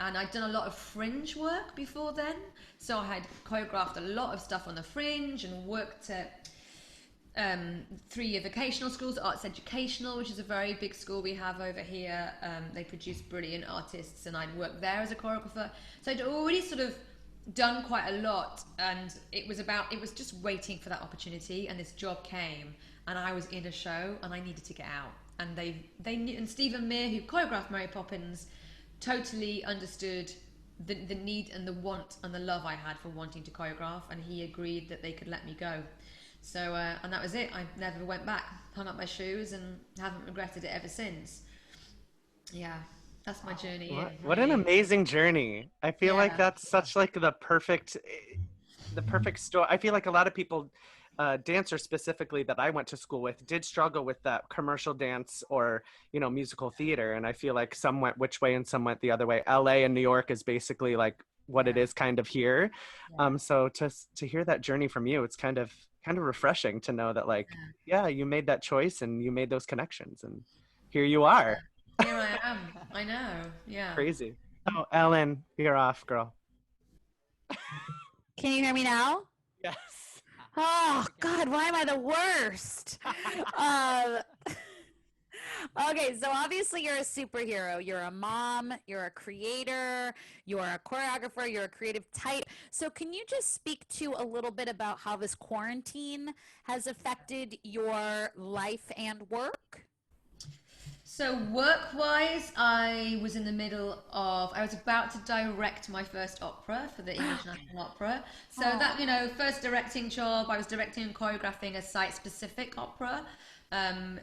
And I'd done a lot of fringe work before then. So I had choreographed a lot of stuff on the fringe and worked at 3-year vocational schools, Arts Educational, which is a very big school we have over here. They produce brilliant artists, and I'd worked there as a choreographer. So I'd already sort of done quite a lot, and it was just waiting for that opportunity, and this job came, and I was in a show, and I needed to get out. And they knew, and Stephen Mear, who choreographed Mary Poppins, totally understood the need and the want and the love I had for wanting to choreograph, and he agreed that they could let me go. So, and that was it. I never went back, hung up my shoes, and haven't regretted it ever since. Yeah, that's my journey. What an amazing journey. I feel like that's such like the perfect story. I feel like a lot of people, dancers specifically that I went to school with, did struggle with that commercial dance or, musical theater. And I feel like some went which way and some went the other way. LA and New York is basically like what it is kind of here. So to hear that journey from you, it's kind of refreshing to know that like, you made that choice and you made those connections, and here you are. Here I am. I know. Yeah. Crazy. Oh, Ellyn, you're off, girl. Can you hear me now? Yes. Oh God, why am I the worst? Okay, so obviously you're a superhero. You're a mom, you're a creator, you're a choreographer, you're a creative type. So can you just speak to a little bit about how this quarantine has affected your life and work? So work-wise, I was about to direct my first opera for the English National Opera. So that, first directing job, I was directing and choreographing a site-specific opera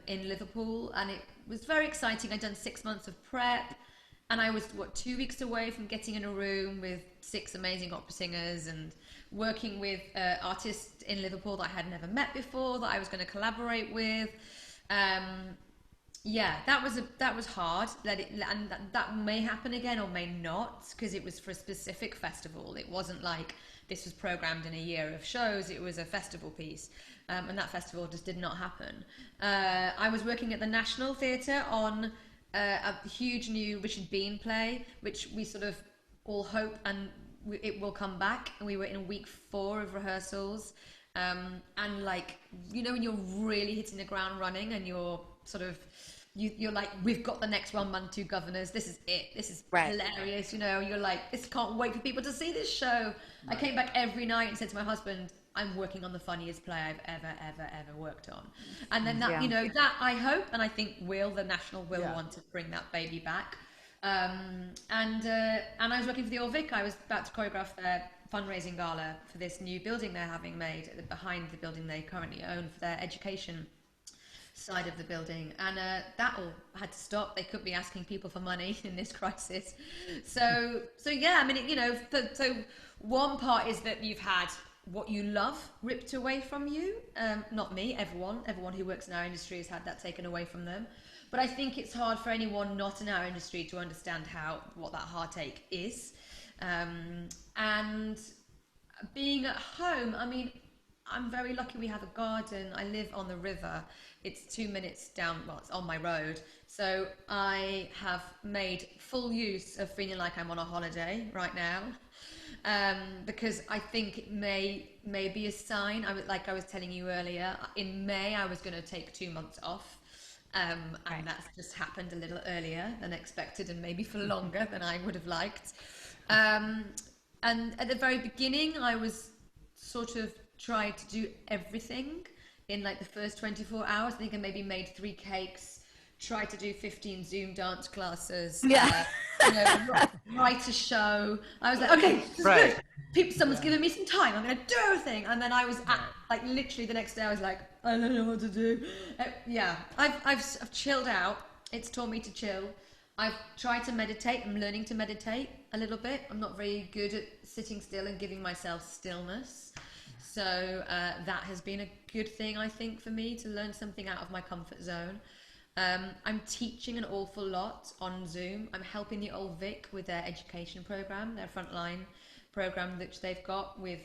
in Liverpool, and it was very exciting. I'd done 6 months of prep, and I was 2 weeks away from getting in a room with 6 amazing opera singers and working with artists in Liverpool that I had never met before, that I was going to collaborate with. Yeah, that was hard. That may happen again or may not, because it was for a specific festival. It wasn't like this was programmed in a year of shows. It was a festival piece, and that festival just did not happen. I was working at the National Theatre on a huge new Richard Bean play, which we sort of all hope it will come back. And we were in week 4 of rehearsals, and like, you know, when you're really hitting the ground running and you're sort of you're like, we've got the next one, Mantu Governors, this is it, this is hilarious, you know, you're like, this, can't wait for people to see this show. I came back every night and said to my husband, I'm working on the funniest play I've ever worked on. And then that, you know, that I hope, and I think the National will want to bring that baby back. And I was working for the Old Vic. I was about to choreograph their fundraising gala for this new building they're having made behind the building they currently own for their education side of the building, and that all had to stop. They couldn't be asking people for money in this crisis. So yeah, I mean, you know, so one part is that you've had what you love ripped away from you. Not me, everyone who works in our industry has had that taken away from them. But I think it's hard for anyone not in our industry to understand what that heartache is. And being at home, I mean, I'm very lucky we have a garden. I live on the river. It's 2 minutes down, well, it's on my road. So I have made full use of feeling like I'm on a holiday right now. Because I think it may be a sign. Like I was telling you earlier, in May I was going to take 2 months off. And that's just happened a little earlier than expected, and maybe for longer than I would have liked. And at the very beginning, I was sort of tried to do everything in like the first 24 hours. I think I maybe made 3 cakes, tried to do 15 Zoom dance classes, you know, write a show. I was like, okay, this is good. Someone's given me some time. I'm going to do everything. And then I was like, literally the next day, I was like, I don't know what to do. I've chilled out. It's taught me to chill. I've tried to meditate. I'm learning to meditate a little bit. I'm not very good at sitting still and giving myself stillness. So that has been a good thing, I think, for me, to learn something out of my comfort zone. I'm teaching an awful lot on Zoom. I'm helping the Old Vic with their education program, their frontline program that they've got with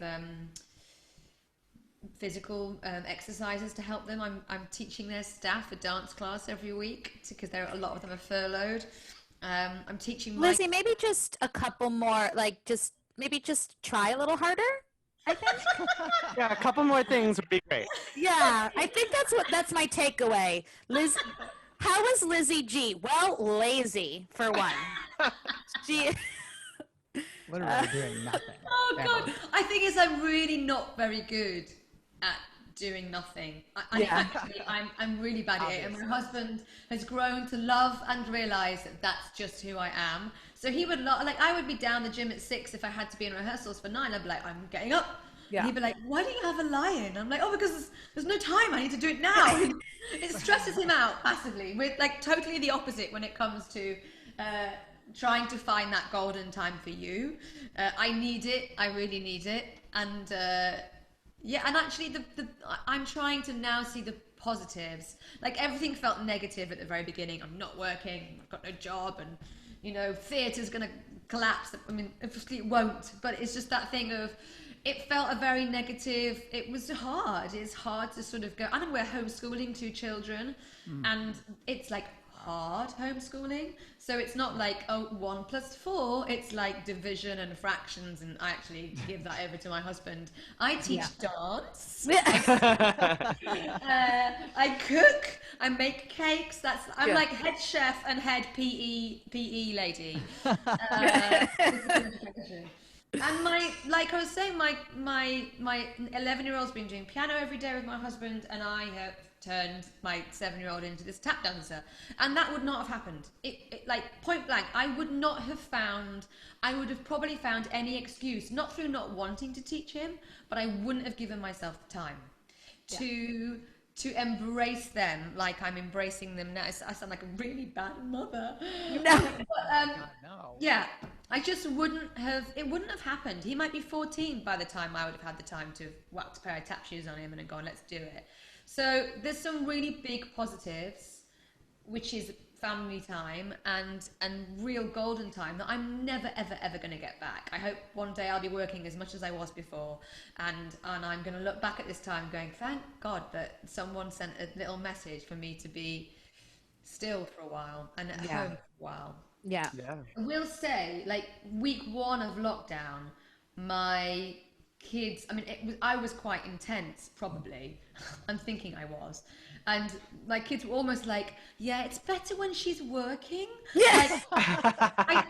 physical exercises to help them. I'm teaching their staff a dance class every week because a lot of them are furloughed. I'm teaching Lizzie, maybe just a couple more, like just try a little harder. I think. Yeah, a couple more things would be great. Yeah, I think that's my takeaway. Liz, how was Lizzi Gee? Well, lazy for one. She Literally doing nothing. Oh God, I think I'm really not very good at doing nothing. Actually, I'm really bad at it, and my husband has grown to love and realize that that's just who I am. So he would I would be down the gym at 6 if I had to be in rehearsals for 9. I'd be like, I'm getting up. Yeah. And he'd be like, why do you have a lie-in? I'm like, oh, because there's no time. I need to do it now. It stresses him out massively. We're like totally the opposite when it comes to trying to find that golden time for you. I need it. I really need it. And and actually I'm trying to now see the positives. Like everything felt negative at the very beginning. I'm not working. I've got no job, and you know, theatre's going to collapse. I mean, obviously it won't, but it's just that thing of, it felt a very negative, it was hard. It's hard to sort of go, and we're homeschooling 2 children, and it's like hard homeschooling. So it's not like, 1 + 4, it's like division and fractions, and I actually give that over to my husband. I teach dance. I cook, I make cakes. I'm like head chef and head PE lady. And like I was saying, my 11-year-old's been doing piano every day with my husband, and I have turned my 7-year-old into this tap dancer, and that would not have happened. It like point blank, I would have probably found any excuse, not through not wanting to teach him, but I wouldn't have given myself the time to embrace them like I'm embracing them now. I sound like a really bad mother. Yeah, I just it wouldn't have happened. He might be 14 by the time I would have had the time to whacked a pair of tap shoes on him and gone, let's do it. So there's some really big positives which is family time and real golden time that I'm never ever going to get back. I hope one day I'll be working as much as I was before, and I'm going to look back at this time going, thank God that someone sent a little message for me to be still for a while and at home for a while. Yeah. I will say, like, week 1 of lockdown, my kids, I mean, I was quite intense, probably. I'm thinking I was. And my kids were almost like, yeah, it's better when she's working. Yes.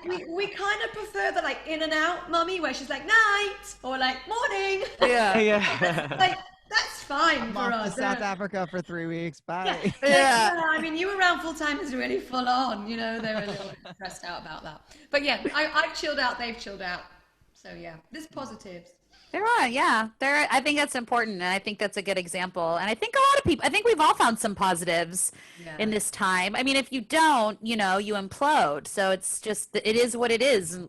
We kind of prefer the, like, in and out mummy, where she's like, night, or like, morning. Yeah. Like, that's fine I'm for off us. to South Africa for 3 weeks. Bye. Yeah. I mean, you were around full time is really full on. You know, they were a little bit stressed out about that. But yeah, I've chilled out. They've chilled out. So yeah, there's positives. There are, yeah. I think that's important, and I think that's a good example. And I think a lot of people, I think we've all found some positives in this time. I mean, if you don't, you know, you implode. So it's just, it is what it is.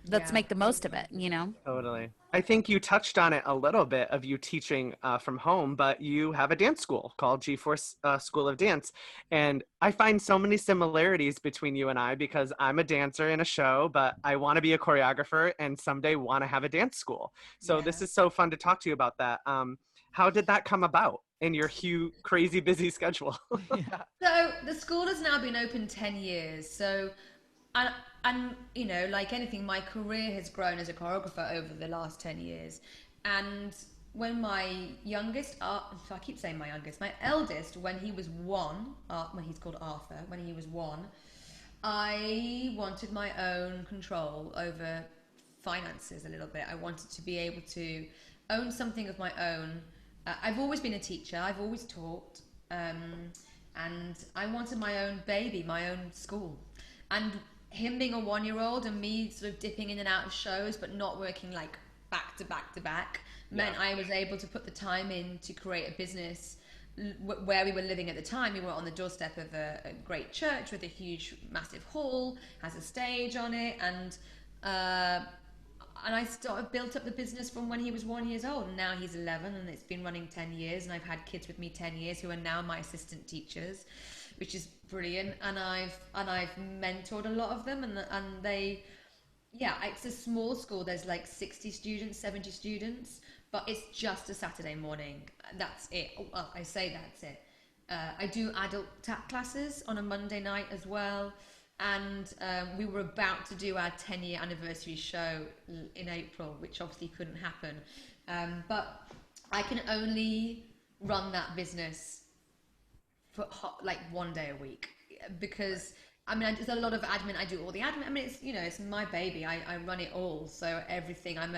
Let's make the most of it, you know? Totally. I think you touched on it a little bit of you teaching from home, but you have a dance school called G4 School of Dance. And I find so many similarities between you and I, because I'm a dancer in a show, but I want to be a choreographer and someday want to have a dance school. So this is so fun to talk to you about that. How did that come about in your crazy busy schedule? So the school has now been open 10 years. So, and you know, like anything, my career has grown as a choreographer over the last 10 years. And when my youngest, I keep saying my youngest, my eldest, when he was 1, when he's called Arthur, when he was 1, I wanted my own control over finances a little bit. I wanted to be able to own something of my own. I've always been a teacher. I've always taught. And I wanted my own baby, my own school. And him being a 1-year-old and me sort of dipping in and out of shows but not working like back to back to back meant I was able to put the time in to create a business where we were living at the time. We were on the doorstep of a great church with a huge massive hall, has a stage on it, and I built up the business from when he was 1 year old, and now he's 11, and it's been running 10 years, and I've had kids with me 10 years who are now my assistant teachers, which is brilliant. And I've mentored a lot of them, and they, it's a small school. There's like 60 students, 70 students, but it's just a Saturday morning. That's it. Well, I say that's it. I do adult tap classes on a Monday night as well. And we were about to do our 10-year anniversary show in April, which obviously couldn't happen. But I can only run that business for like 1 day a week, because I mean, there's a lot of admin. I do all the admin. I mean, it's, you know, it's my baby. I run it all. So everything. I'm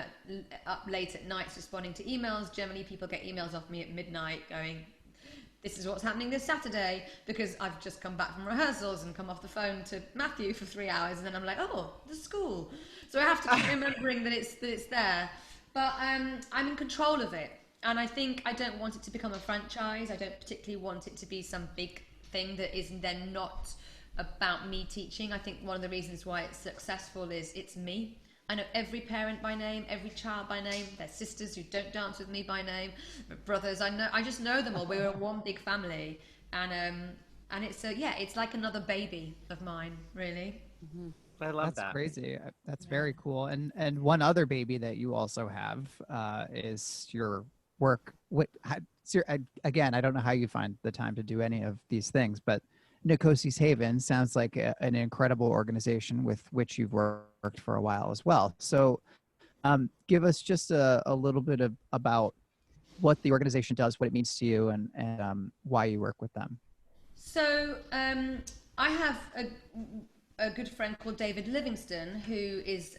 up late at nights responding to emails. Generally, people get emails off me at midnight going, this is what's happening this Saturday, because I've just come back from rehearsals and come off the phone to Matthew for 3 hours, and then I'm like, oh, the school. So I have to keep remembering that it's there. But I'm in control of it. And I think I don't want it to become a franchise. I don't particularly want it to be some big thing that is then not about me teaching. I think one of the reasons why it's successful is it's me. I know every parent by name, every child by name, their sisters who don't dance with me by name, my brothers, I just know them all. We're one big family. And it's it's like another baby of mine, really. Mm-hmm. I love that. That's crazy. That's very cool. And one other baby that you also have is your work. Again, I don't know how you find the time to do any of these things, but Nkosi's Haven sounds like an incredible organization with which you've worked for a while as well. So give us just a little bit about what the organization does, what it means to you, and why you work with them. So I have a good friend called David Livingston, who is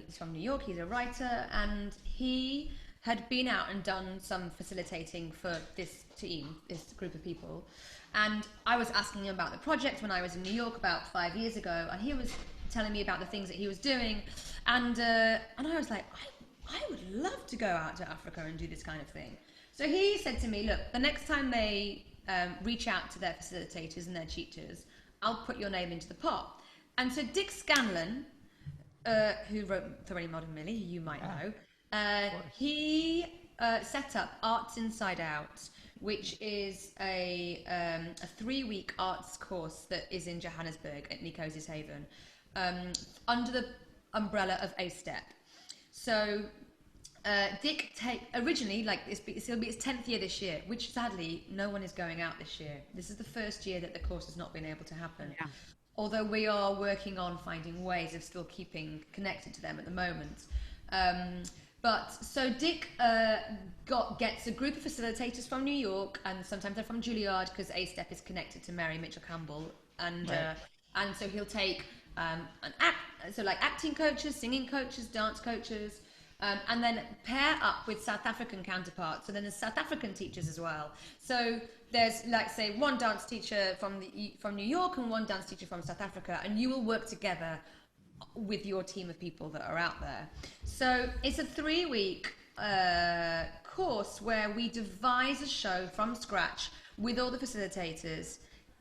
he's from New York. He's a writer, and he had been out and done some facilitating for this team, this group of people. And I was asking him about the project when I was in New York about 5 years ago, and he was telling me about the things that he was doing. And I was like, I would love to go out to Africa and do this kind of thing. So he said to me, look, the next time they reach out to their facilitators and their teachers, I'll put your name into the pot. And so Dick Scanlon, who wrote Thoroughly Modern Millie, who you might know, he set up Arts Inside Out, which is a 3-week arts course that is in Johannesburg at Nkosi's Haven, under the umbrella of A-Step. So Dick originally, like it'll be his 10th year this year, which sadly no one is going out this year. This is the first year that the course has not been able to happen. Yeah. Although we are working on finding ways of still keeping connected to them at the moment. But so Dick gets a group of facilitators from New York, and sometimes they're from Juilliard because A-Step is connected to Mary Mitchell Campbell, and so he'll take acting coaches, singing coaches, dance coaches, and then pair up with South African counterparts. So then there's South African teachers as well. So there's, like, say, one dance teacher from New York and one dance teacher from South Africa, and you will work together with your team of people that are out there. So it's a 3-week course where we devise a show from scratch with all the facilitators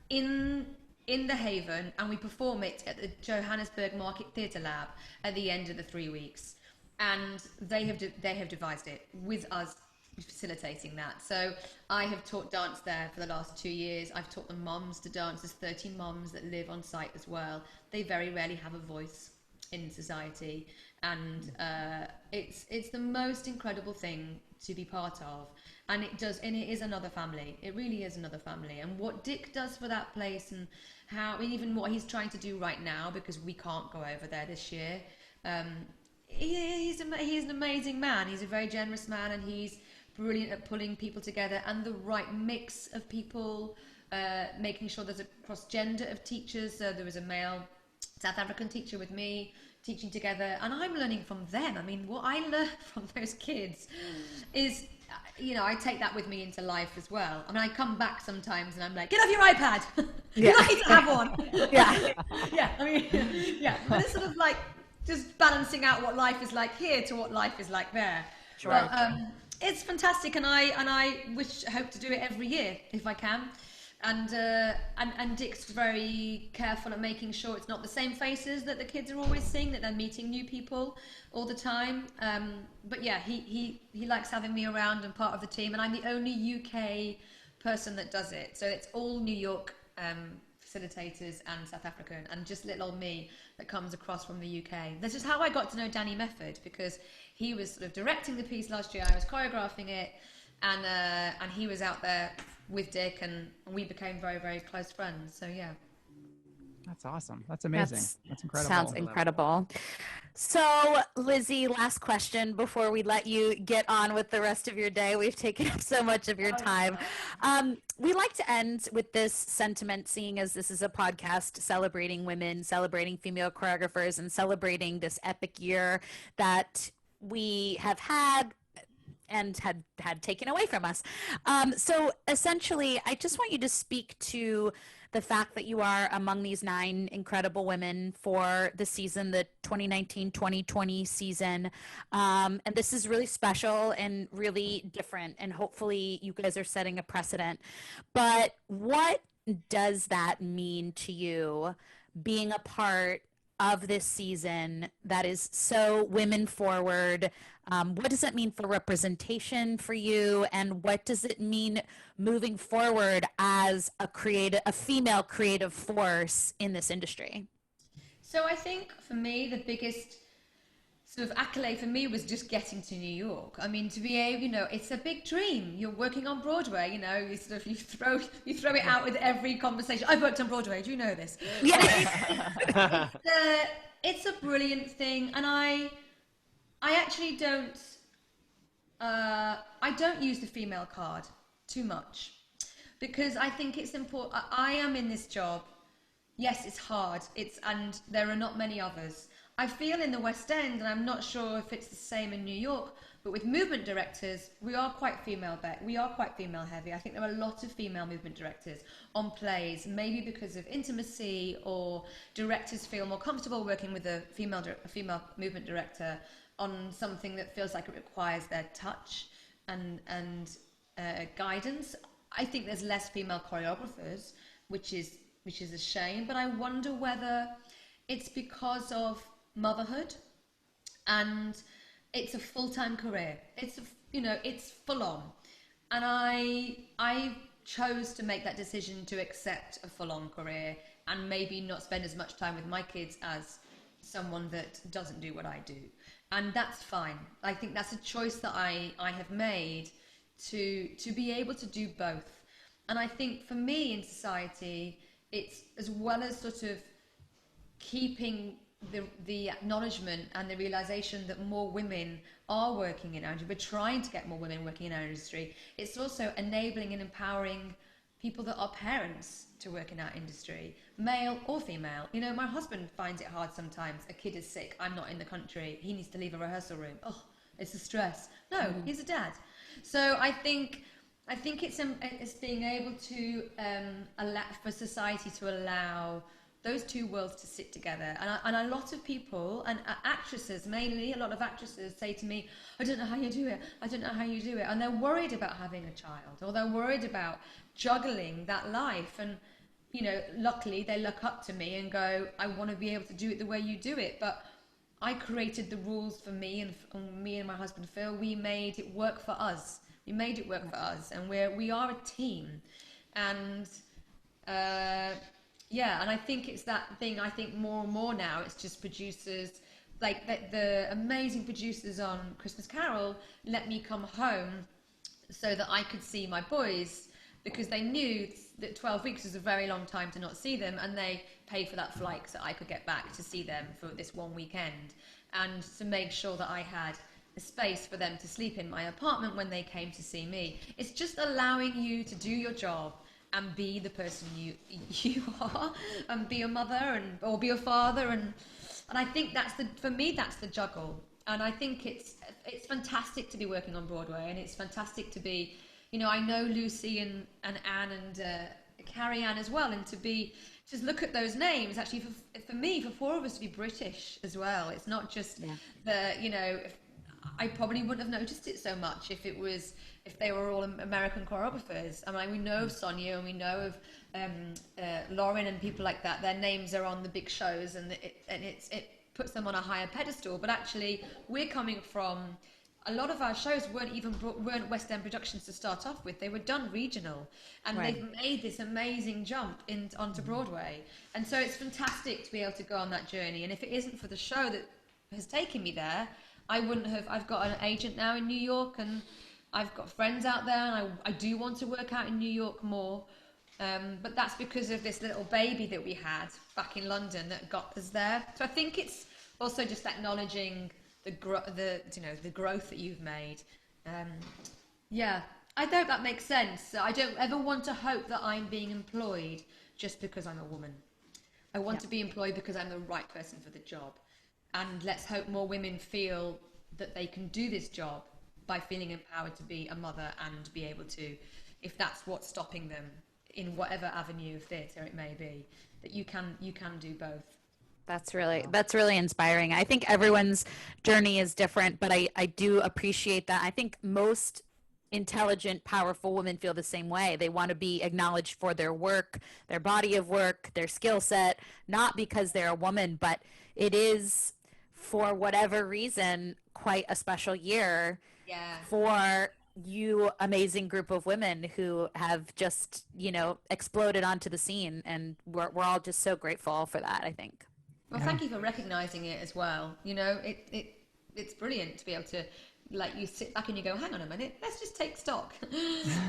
in the Haven, and we perform it at the Johannesburg Market Theatre Lab at the end of the 3 weeks. And they have devised it with us facilitating that. So I have taught dance there for the last 2 years. I've taught the moms to dance. There's 13 moms that live on site as well. They very rarely have a voice in society, and it's the most incredible thing to be part of, and it is another family. It really is another family. And what Dick does for that place, and how even what he's trying to do right now, because we can't go over there this year, he's an amazing man. He's a very generous man, and he's brilliant at pulling people together and the right mix of people, making sure there's a cross gender of teachers. So there was a male South African teacher with me teaching together, and I'm learning from them. I mean, what I learn from those kids is, I take that with me into life as well. I mean, I come back sometimes and I'm like, get off your iPad. You don't need to have one. But it's sort of like just balancing out what life is like here to what life is like there. Sure. But it's fantastic, and I hope to do it every year if I can. And Dick's very careful at making sure it's not the same faces that the kids are always seeing, that they're meeting new people all the time. But yeah, he likes having me around and part of the team, and I'm the only UK person that does it. So it's all New York facilitators and South African, and just little old me that comes across from the UK. This is how I got to know Danny Mefford, because he was sort of directing the piece last year. I was choreographing it, and he was out there with Dick, and we became very, very close friends. So yeah. That's awesome. That's amazing. That's incredible. Sounds incredible. So, Lizzie, last question before we let you get on with the rest of your day. We've taken up so much of your time. We like to end with this sentiment, seeing as this is a podcast celebrating women, celebrating female choreographers, and celebrating this epic year that we have had and had taken away from us. So essentially, I just want you to speak to the fact that you are among these 9 incredible women for the season, the 2019-2020 season. And this is really special and really different, and hopefully you guys are setting a precedent. But what does that mean to you, being a part of this season that is so women forward? What does that mean for representation for you, and what does it mean moving forward as a female creative force in this industry? So I think for me, the biggest sort of accolade for me was just getting to New York. I mean, to be able, it's a big dream. You're working on Broadway, you sort of, you throw it out with every conversation. I've worked on Broadway. Do you know this? Yeah. It's a brilliant thing, and I actually don't use the female card too much, because I think it's important. I am in this job. Yes, it's hard. And there are not many others. I feel in the West End, and I'm not sure if it's the same in New York, but with movement directors, we are quite female heavy. I think there are a lot of female movement directors on plays, maybe because of intimacy, or directors feel more comfortable working with a female movement director on something that feels like it requires their touch and guidance. I think there's less female choreographers, which is a shame, but I wonder whether it's because of motherhood, and it's a full-time career. It's full on, And I chose to make that decision to accept a full-on career and maybe not spend as much time with my kids as someone that doesn't do what I do. And that's fine. I think that's a choice that I have made to be able to do both. And I think for me in society, it's as well as sort of keeping the acknowledgement and the realization that more women are working in our industry. We're trying to get more women working in our industry. It's also enabling and empowering people that are parents to work in our industry, male or female. You know, my husband finds it hard sometimes. A kid is sick, I'm not in the country, he needs to leave a rehearsal room. Oh, it's a stress. No, he's a dad. So I think it's being able to allow for society to allow those two worlds to sit together. And a lot of people, and actresses mainly, a lot of actresses say to me, I don't know how you do it, I don't know how you do it. And they're worried about having a child, or they're worried about juggling that life. And, you know, luckily they look up to me and go, I want to be able to do it the way you do it. But I created the rules for me, and me and my husband Phil, we made it work for us. We made it work for us, and we are a team. And yeah, and I think it's that thing. I think more and more now, it's just producers, like the amazing producers on Christmas Carol let me come home so that I could see my boys, because they knew that 12 weeks was a very long time to not see them, and they paid for that flight so I could get back to see them for this one weekend, and to make sure that I had a space for them to sleep in my apartment when they came to see me. It's just allowing you to do your job and be the person you are, and be a mother or be a father, and I think for me that's the juggle. And I think it's fantastic to be working on Broadway, and it's fantastic to be, you know, I know Lucy and Anne and Carrie Ann as well, and to just look at those names. Actually, for me, for four of us to be British as well. It's not just you know, I probably wouldn't have noticed it so much if they were all American choreographers. I mean, we know of Sonia, and we know of Lauren and people like that. Their names are on the big shows, and it puts them on a higher pedestal. But actually, we're coming from, a lot of our shows weren't West End productions to start off with. They were done regional, and they've made this amazing jump onto Broadway. And so it's fantastic to be able to go on that journey. And if it isn't for the show that has taken me there, I wouldn't have. I've got an agent now in New York, and I've got friends out there, and I do want to work out in New York more. But that's because of this little baby that we had back in London that got us there. So I think it's also just acknowledging the growth that you've made. Yeah, I hope that makes sense. I don't ever want to hope that I'm being employed just because I'm a woman. I want to be employed because I'm the right person for the job. And let's hope more women feel that they can do this job by feeling empowered to be a mother and be able to, if that's what's stopping them in whatever avenue of theatre it may be, that you can do both. That's really inspiring. I think everyone's journey is different, but I do appreciate that. I think most intelligent, powerful women feel the same way. They want to be acknowledged for their work, their body of work, their skill set, not because they're a woman, but it is, for whatever reason, quite a special year for you amazing group of women who have just, you know, exploded onto the scene, and we're all just so grateful for that, I think. Well, thank you for recognizing it as well. You know, it's brilliant to be able to, like, you sit back and you go, hang on a minute, let's just take stock.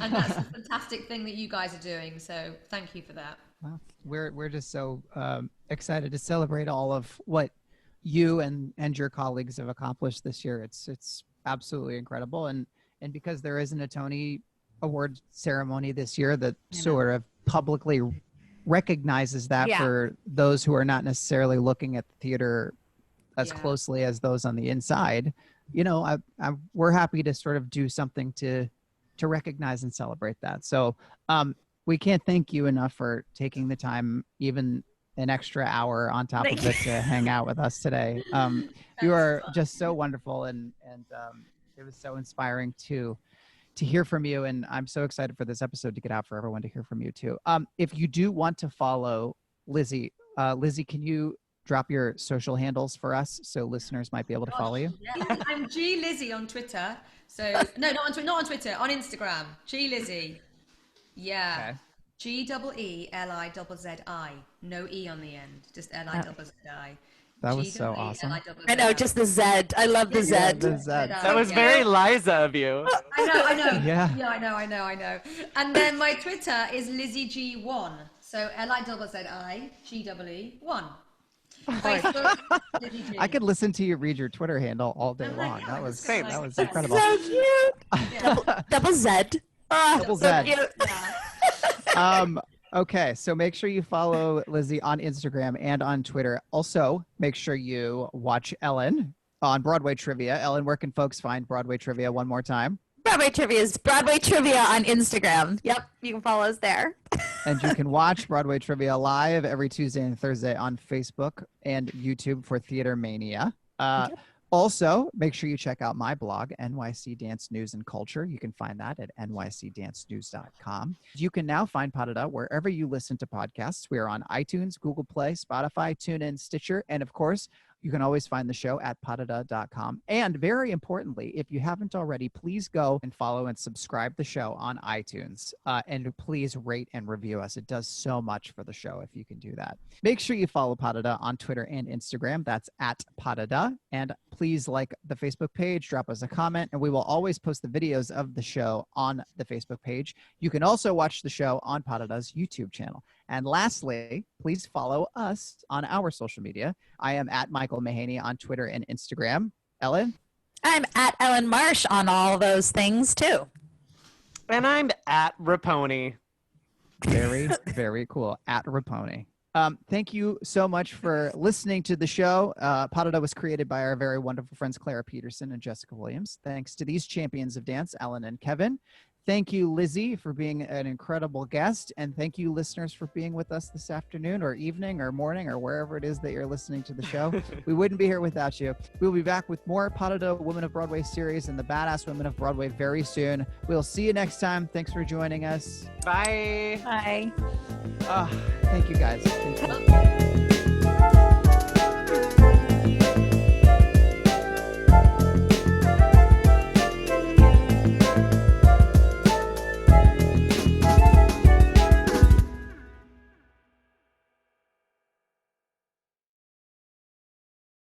And that's a fantastic thing that you guys are doing. So thank you for that. Well, we're just so excited to celebrate all of what you and your colleagues have accomplished this year. It's absolutely incredible. And because there isn't a Tony Award ceremony this year that sort of publicly recognizes that for those who are not necessarily looking at the theater as closely as those on the inside, you know, we're happy to sort of do something to recognize and celebrate that. So we can't thank you enough for taking the time, even an extra hour on top of it, to hang out with us today. You are just so wonderful, and it was so inspiring to hear from you, and I'm so excited for this episode to get out for everyone to hear from you too. If you do want to follow Lizzi, can you drop your social handles for us so listeners might be able to follow you? Yeah. I'm G Lizzy on Twitter. So no, not on Twitter, on Instagram. G Lizzy. Yeah. Okay. GEELIZZI. No E on the end. Just LIZZI. That was so awesome. I know, just the Z. I love the Z. Yeah, the Z. That was very Liza of you. I know. Yeah. I know. And then my Twitter is Lizzi Gee 1. So LIZZI GEE1. Facebook, Lizzy Gee. I could listen to you read your Twitter handle all day Oh my long. God, That was same. that was incredible. So cute. Double Z. Double so Z. cute. Okay, so make sure you follow Lizzy on Instagram and on Twitter. Also, make sure you watch Ellyn on Broadway Trivia. Ellyn, where can folks find Broadway Trivia one more time? Broadway Trivia is Broadway Trivia on Instagram. Yep, you can follow us there. And you can watch Broadway Trivia live every Tuesday and Thursday on Facebook and YouTube for Theater Mania. Also, make sure you check out my blog, NYC Dance News and Culture. You can find that at nycdancenews.com. You can now find Pod De Deux wherever you listen to podcasts. We are on iTunes, Google Play, Spotify, TuneIn, Stitcher, and of course, you can always find the show at poddedeux.com. And very importantly, if you haven't already, please go and follow and subscribe the show on iTunes. And please rate and review us. It does so much for the show if you can do that. Make sure you follow Pod De Deux on Twitter and Instagram. That's at Pod De Deux. And please like the Facebook page, drop us a comment, and we will always post the videos of the show on the Facebook page. You can also watch the show on Pod De Deux's YouTube channel. And lastly, please follow us on our social media. I am at Michael Mahany on Twitter and Instagram. Ellyn? I'm at Ellyn Marsh on all those things too. And I'm at Raponey. Very, very cool. At Raponey. Thank you so much for listening to the show. Pod De Deux was created by our very wonderful friends Clara Peterson and Jessica Williams. Thanks to these champions of dance, Ellyn and Kevin. Thank you, Lizzy, for being an incredible guest. And thank you, listeners, for being with us this afternoon or evening or morning or wherever it is that you're listening to the show. We wouldn't be here without you. We'll be back with more Pod De Deux Women of Broadway series and the Badass Women of Broadway very soon. We'll see you next time. Thanks for joining us. Bye. Bye. Thank you, guys. Thank you.